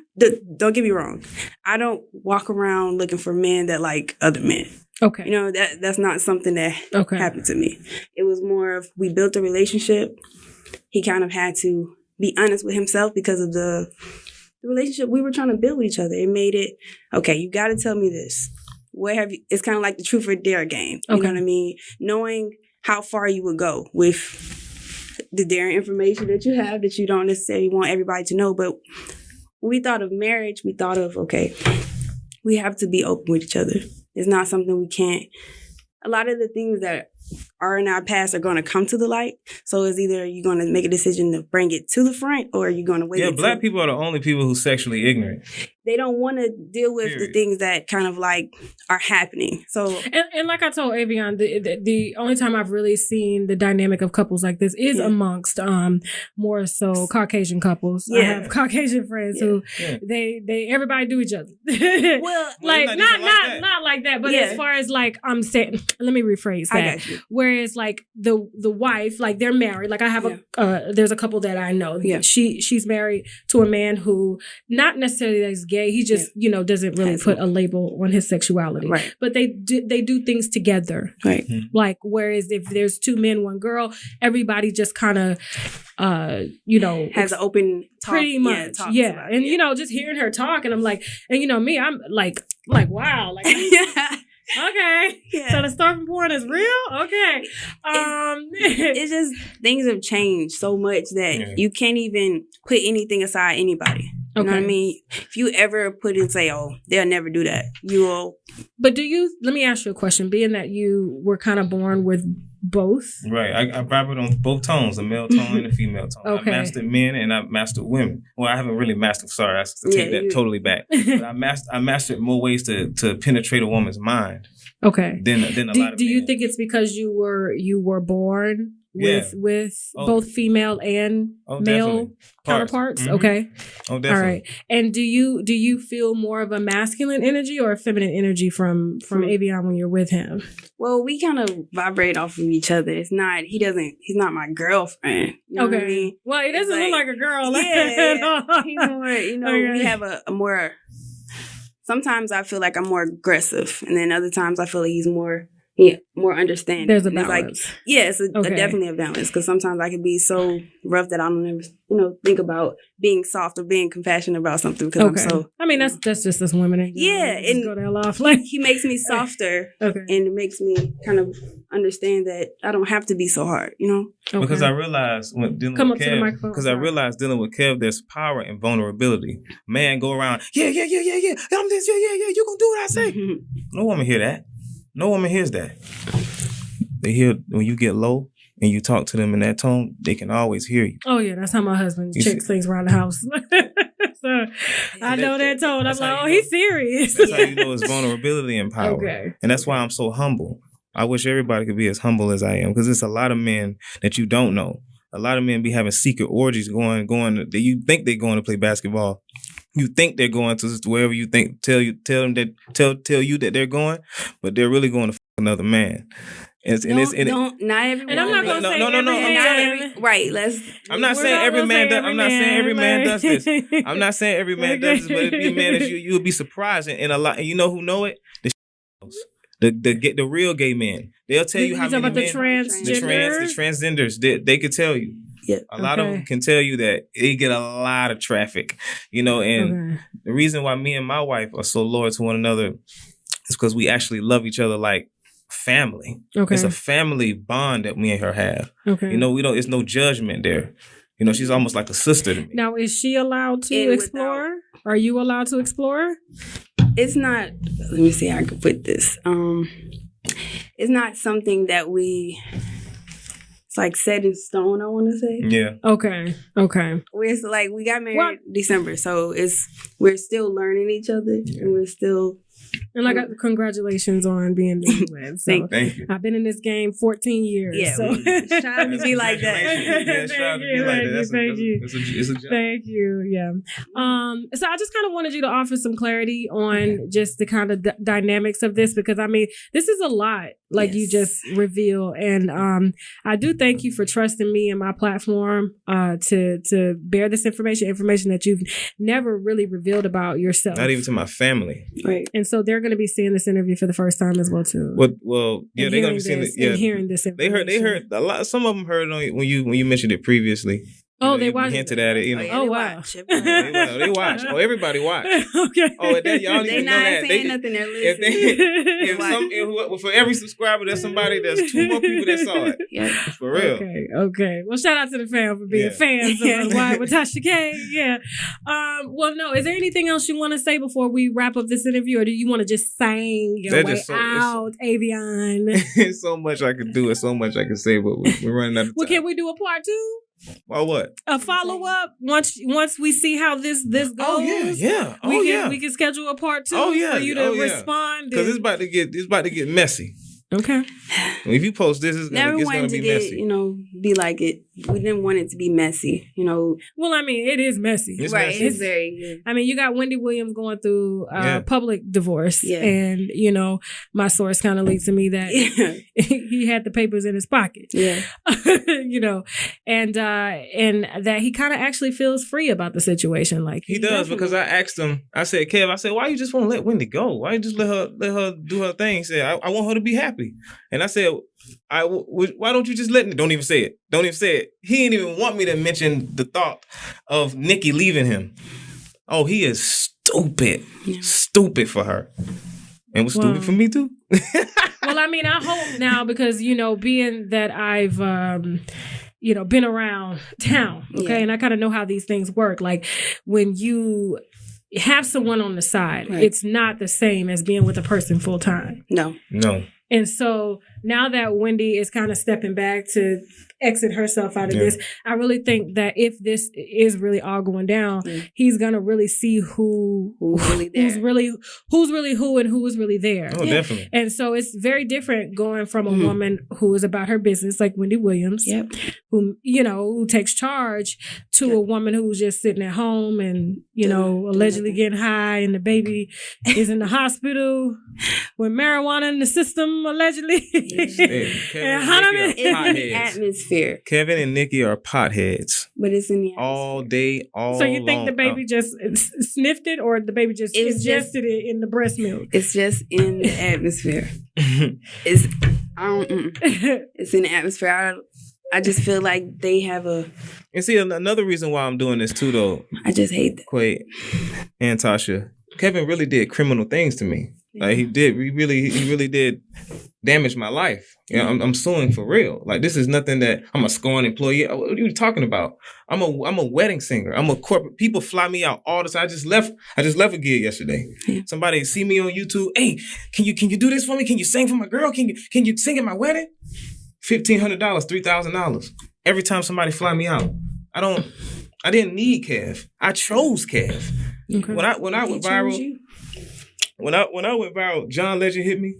Don't get me wrong, I don't walk around looking for men that like other men. Okay. You know, that's not something that happened to me. It was more of we built a relationship. He kind of had to be honest with himself because of the relationship we were trying to build with each other. It made it, okay, you got to tell me this. Where have you? It's kind of like the truth or dare game. You know what I mean? Knowing how far you would go with the daring information that you have that you don't necessarily want everybody to know. But when we thought of marriage, we thought of, okay, we have to be open with each other. It's not something we can't. A lot of the things that are in our past are going to come to the light. So it's either you're going to make a decision to bring it to the front or you're going to wait. Yeah, black people are the only people who's sexually ignorant. They don't want to deal with the things that kind of like are happening. So and like I told Aveon, the only time I've really seen the dynamic of couples like this is amongst more so Caucasian couples. I have Caucasian friends who they everybody do each other. Well, like not like that, but as far as like I'm saying, let me rephrase that. I got you. Whereas like the wife, like they're married. Like I have there's a couple that I know. Yeah. She's married to a man who not necessarily is gay. He just, doesn't really put a label on his sexuality. Right. But they do things together. Right. Like, whereas if there's two men, one girl, everybody just kind of, has an open talk. Pretty much. Yeah. And, just hearing her talk and I'm like, and me, I'm like, wow. Like, okay. Yeah. So the starving porn is real? Okay. It's just things have changed so much that you can't even put anything aside anybody. You know what I mean? If you ever put and say, oh, they'll never do that, you will. But let me ask you a question, being that you were kind of born with both. Right. I vibrate on both tones, the male tone and the female tone. Okay. I mastered men and I mastered women. Well, I haven't really mastered, sorry, I take that totally back. But I mastered more ways to penetrate a woman's mind. Okay. Than a lot of do you men. think it's because you were born with both female and male counterparts? Mm-hmm. Okay. Oh, definitely. All right. And do you feel more of a masculine energy or a feminine energy from Aveon when you're with him? Well, we kind of vibrate off of each other. He's not my girlfriend. You know what I mean? Well, he doesn't look like a girl. Yeah. He's more, we have a more, sometimes I feel like I'm more aggressive, and then other times I feel like he's more understanding. There's a balance. It's definitely a balance, because sometimes I can be so rough that I don't ever, think about being soft or being compassionate about something, because I'm so. I mean, that's just us women. Yeah, and go down off like he makes me softer, and it makes me kind of understand that I don't have to be so hard, Because I realized when dealing with Kev, I realized dealing with Kev, there's power in vulnerability. Man, go around, yeah, I'm this, yeah, you gonna do what I say. No woman hear that. No woman hears that. They hear when you get low and you talk to them in that tone, they can always hear you. Oh yeah, that's how my husband checks things around the house. So I know that tone. I'm like, he's serious. That's how you know it's vulnerability and power. Okay. And that's why I'm so humble. I wish everybody could be as humble as I am, because there's a lot of men that you don't know. A lot of men be having secret orgies going. You think they're going to play basketball. You think they're going to wherever you think. Tell you that they're going, but they're really going to another man. Not everyone. And I'm not going to say no. Right. I'm not saying every man does. I'm not saying every man does this. I'm not saying every man does this, but it'd be a man that you'll be surprised, and a lot. And you know who know it? The real gay men. They'll tell you how many men. The transgenders. They could tell you. Yeah. A lot of them can tell you that they get a lot of traffic, and the reason why me and my wife are so loyal to one another is because we actually love each other like family. Okay. It's a family bond that me and her have. Okay. It's no judgment there. She's almost like a sister to me. Now, is she allowed to explore? Are you allowed to explore? It's not, let me see how I can put this. It's not something that we it's like set in stone, I want to say. Yeah. Okay. We're like, we got married December, so we're still learning each other, and we're still. And like, congratulations on being newlywed. So Thank you. I've been in this game 14 years. Yeah, so trying to be like that. Thank you. Thank you. Yeah. So I just kind of wanted you to offer some clarity on just the kind of dynamics of this, because I mean, this is a lot, like you just reveal, and I do thank you for trusting me and my platform to bear this information that you've never really revealed about yourself, not even to my family. Right. And so they're going to be seeing this interview for the first time as well too. Well, yeah, they're going to be seeing it. Yeah, hearing this information. They heard a lot. Some of them heard it when you mentioned it previously. Oh, they watched. Hinted at it. You know. Oh, wow. They watch. Oh, everybody watch. Okay. Oh, and then y'all They're even not know that. saying nothing. They're listening. For every subscriber, there's 2 more people that saw it. Yeah. For real. Okay. Well, shout out to the fam for being fans of Why with Tasha K. Yeah. Well, no. Is there anything else you want to say before we wrap up this interview, or do you want to just sing your way out, Aveon? There's so much I could do and so much I could say, but we're running out of time. Well, can we do a part 2? Well, what? A follow up once we see how this goes. Oh yeah. We can schedule a part 2 for you to respond. Because it's about to get messy. Okay. If you post this, it's gonna be messy. Be like it. We didn't want it to be messy, Well, I mean, it is messy. It's right. messy. It's very good. I mean, you got Wendy Williams going through public divorce. Yeah. And, my source kind of leads to me that he had the papers in his pocket. Yeah. And that he kind of actually feels free about the situation. Like he does, because I asked him, I said, Kev, why you just won't let Wendy go? Why you just let her do her thing? He said, I want her to be happy. And I said, why don't you just let me? Don't even say it. He didn't even want me to mention the thought of Nikki leaving him. Oh, he is stupid. Yeah. Stupid for her. And was stupid for me too. Well, I mean, I hope now, because, being that I've, been around town, okay, and I kind of know how these things work. Like, when you have someone on the side, it's not the same as being with a person full time. No. And so now that Wendy is kind of stepping back to exit herself out of this, I really think that if this is really all going down, he's gonna really see who's really who and who is really there. Oh, definitely. And so it's very different going from a woman who is about her business, like Wendy Williams, who takes charge, to a woman who's just sitting at home and allegedly getting high, and the baby is in the hospital with marijuana in the system, allegedly. Atmosphere. Kevin and Nikki are potheads. But it's in the atmosphere. All day, all So you think the baby just sniffed it, or the baby just ingested it in the breast milk? It's just in the atmosphere. It's in the atmosphere. I just feel like they have a... And see, another reason why I'm doing this too, though. I just hate that. Quay and Tasha. Kevin really did criminal things to me. Like he really did damage my life. I'm suing for real. Like, this is nothing that I'm a scorned employee. What are you talking about? I'm a wedding singer. I'm a corporate. People fly me out all the time. I just left a gig yesterday. Somebody see me on YouTube. Hey, can you do this for me? Can you sing for my girl? Can you sing at my wedding? $1,500, $3,000 every time somebody fly me out. I didn't need Kev. I chose Kev. Okay. When I went viral. When I went viral, John Legend hit me,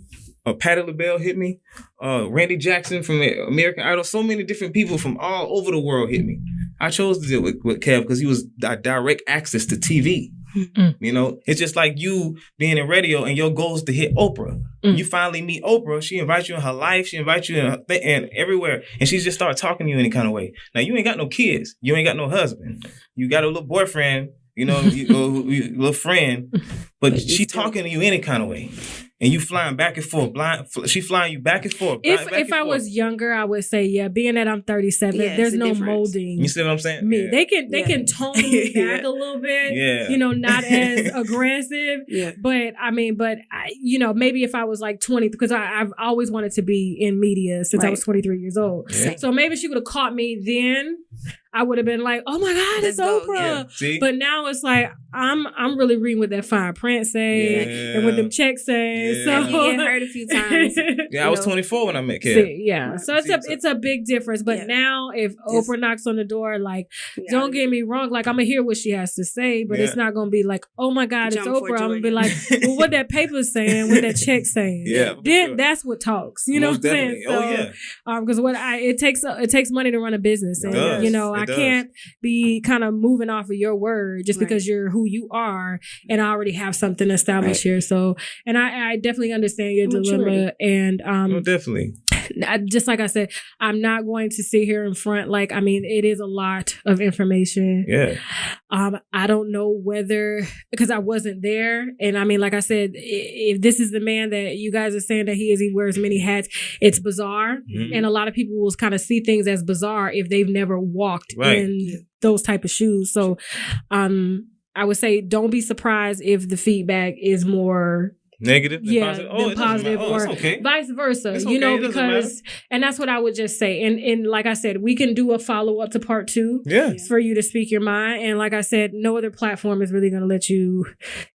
Patti LaBelle hit me, Randy Jackson from American Idol, so many different people from all over the world hit me. I chose to deal with Kev because he was direct access to TV. Mm-hmm. It's just like you being in radio and your goal is to hit Oprah. Mm-hmm. You finally meet Oprah. She invites you in her life. She invites you in everywhere. And she just starts talking to you any kind of way. Now, you ain't got no kids. You ain't got no husband. You got a little boyfriend, little friend. But she talking to you any kind of way. And you flying back and forth, she flying you back and forth. If I was younger, I would say, being that I'm 37, there's no molding. You see what I'm saying? Me. Yeah. They can tone me back a little bit. Yeah. Not as aggressive. Yeah. But maybe if I was like 20, because I've always wanted to be in media since I was 23 years old. Yeah. So maybe she would have caught me then. I would have been like, oh my God, it's Oprah. Yeah. But now it's like, I'm really reading what that fine print say and what them checks say. Yeah. So You get hurt a few times. Yeah, I was 24 when I met Kev. Yeah. So it's a big difference. But now if Oprah knocks on the door, like, don't get me wrong, like I'm gonna hear what she has to say, but it's not gonna be like, oh my God, it's Oprah. I'm gonna be like, well, what that paper's saying, what that check's saying. Yeah. Then that's what talks. You know Most what I'm saying? definitely. So, because it takes money to run a business. And does. you know, I It does. can't be kind of moving off of your word just because you're who you are and I already have something established here. So, and I definitely understand your dilemma. And definitely. just like I said, I'm not going to sit here in front. Like, I mean, it is a lot of information. Yeah. I don't know whether, because I wasn't there. And I mean, like I said, if this is the man that you guys are saying that he wears many hats, it's bizarre. Mm-hmm. And a lot of people will kind of see things as bizarre if they've never walked in those type of shoes. So, I would say don't be surprised if the feedback is more negative than positive, positive or vice versa. You know, because and that's what I would just say. And like I said, we can do a follow up to part 2 for you to speak your mind. And like I said, no other platform is really going to let you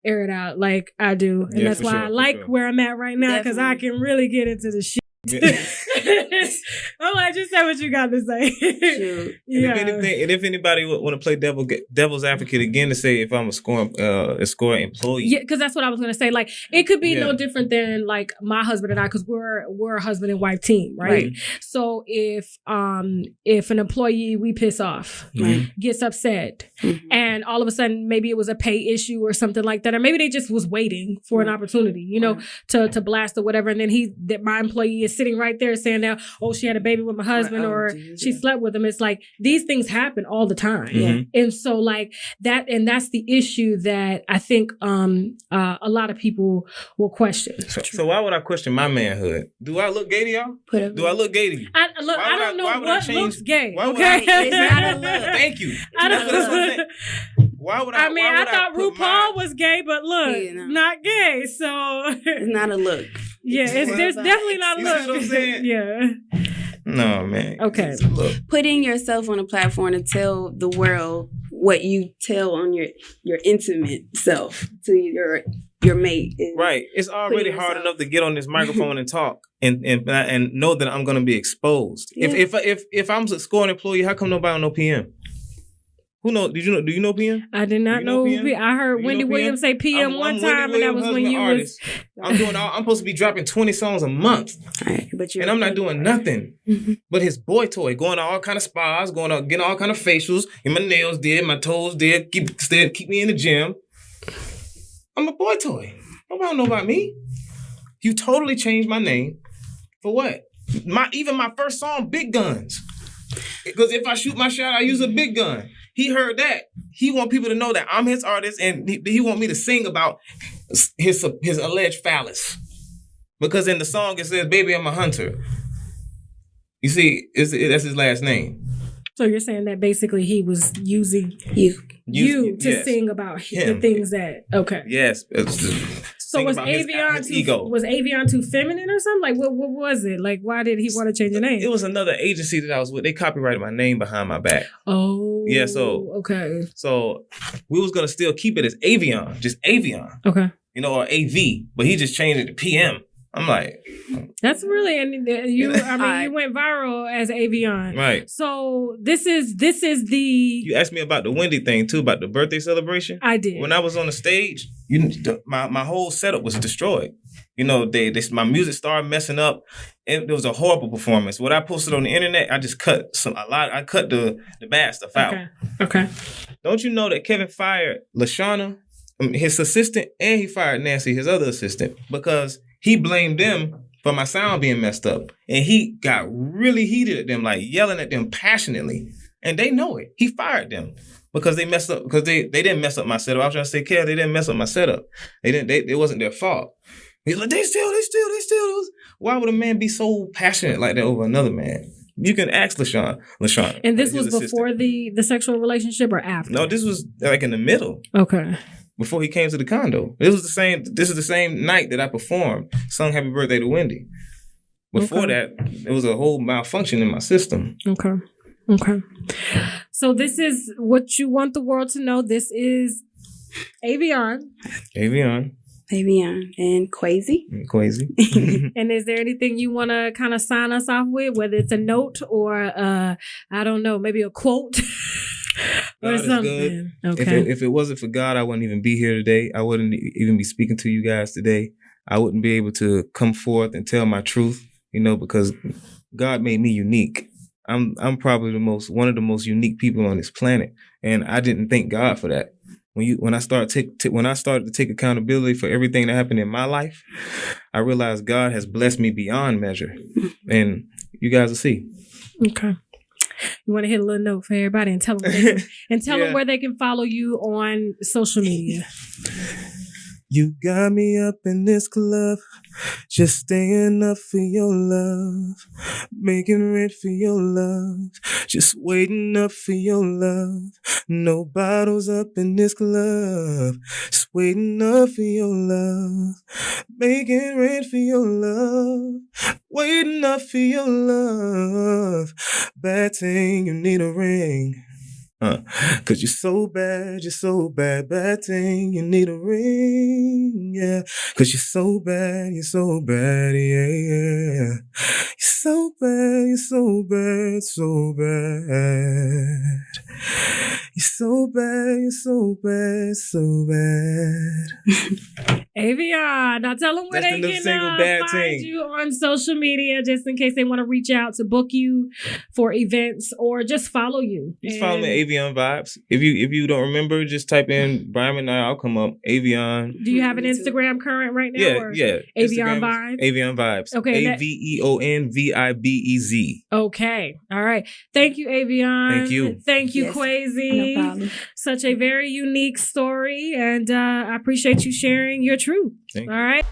air it out like I do. And that's why I like where I'm at right now, because I can really get into the shit. I'm like, just say what you got to say. And if anybody want to play devil's advocate again, to say if I'm a scoring employee, because that's what I was gonna say. Like, it could be no different than like my husband and I, because we're a husband and wife team, right? So if an employee we piss off gets upset, and all of a sudden maybe it was a pay issue or something like that, or maybe they just was waiting for an opportunity, you know, to blast or whatever, and then my employee is sitting right there saying that, oh, she had a baby with my husband, or she slept with him. It's like, these things happen all the time. And so like that, and that's the issue that I think a lot of people will question. So why would I question my manhood? Do I look gay to y'all? Do I look gay to you? I don't know what looks gay. It's not a look. Thank you. Why would I? I mean, I thought RuPaul was gay, but look, not gay. So it's not a look. Yeah, there's definitely not a look. See what I'm saying? Yeah. No, man. Okay. Putting yourself on a platform to tell the world what you tell on your intimate self to your mate. Right. It's already hard enough to get on this microphone and talk and know that I'm going to be exposed. Yeah. If I'm a scoring employee, how come nobody know PM? Who know? Do you know PM? I did not know. I heard Wendy Williams say PM one time, and that was when you was. I'm supposed to be dropping 20 songs a month, and I'm not doing nothing. But his boy toy, going to all kind of spas, getting all kind of facials, and my nails did, my toes did, keep me in the gym. I'm a boy toy. Nobody know about me. You totally changed my name for what? Even my first song, Big Guns. Because if I shoot my shot, I use a big gun. He heard that. He want people to know that I'm his artist, and he want me to sing about his alleged phallus. Because in the song it says, "Baby, I'm a hunter." You see, that's his last name. So you're saying that basically he was using you to sing about the things that Yes. So was Aveon too feminine or something? Like what was it? Like why did he want to change the name? It was another agency that I was with. They copyrighted my name behind my back. Oh. Yeah, so So we was gonna still keep it as Aveon, just Aveon. Okay. You know, or AV, but he just changed it to PM. I'm like, that's really, you went viral as Aveon. Right. So this is the. You asked me about the Wendy thing too, about the birthday celebration. I did. When I was on the stage, my whole setup was destroyed. You know, my music started messing up. It was a horrible performance. What I posted on the internet, I just cut I cut the bad stuff out. Okay. Don't you know that Kevin fired LaShawna, his assistant, and he fired Nancy, his other assistant, because he blamed them for my sound being messed up. And he got really heated at them, like yelling at them passionately. And they know it. He fired them because they messed up, because they didn't mess up my setup. I was trying to say, Kev, they didn't mess up my setup. It wasn't their fault. He's like, they still. Why would a man be so passionate like that over another man? You can ask LaShawna. And this was before the sexual relationship or after? No, this was like in the middle. Okay. Before he came to the condo. This is the same night that I performed, sung Happy Birthday to Wendy. Before that, it was a whole malfunction in my system. Okay. So this is what you want the world to know. This is Aveon. Aveon. Aveon and Quasi. And is there anything you want to kind of sign us off with, whether it's a note or I don't know, maybe a quote or something? Okay. If it wasn't for God, I wouldn't even be here today. I wouldn't even be speaking to you guys today. I wouldn't be able to come forth and tell my truth, because God made me unique. I'm probably one of the most unique people on this planet, and I didn't thank God for that. When I started to take accountability for everything that happened in my life, I realized God has blessed me beyond measure, and you guys will see. Okay. You want to hit a little note for everybody and tell them where they can follow you on social media. You got me up in this club, just staying up for your love, making rent for your love, just waiting up for your love. No bottles up in this club, just waiting up for your love, making rent for your love, waiting up for your love. Bad thing, you need a ring. 'Cause you're so bad, bad thing, you need a ring, yeah. 'Cause you're so bad, yeah. You're so bad, so bad. You're so bad. Aveon, now tell them where they can find you on social media, just in case they want to reach out to book you for events or just follow you. Just follow me, Aveon Vibes. If you don't remember, just type in Brian McKnight, I'll come up. Aveon. Do you have an Instagram current right now? Yeah. Avion Vibes? Avion Vibes. Okay. AVEON-VIBEZ. Okay. All right. Thank you, Aveon. Thank you. Thank you, Quasi. No problem. Such a very unique story, and I appreciate you sharing your truth. Thank All you. right.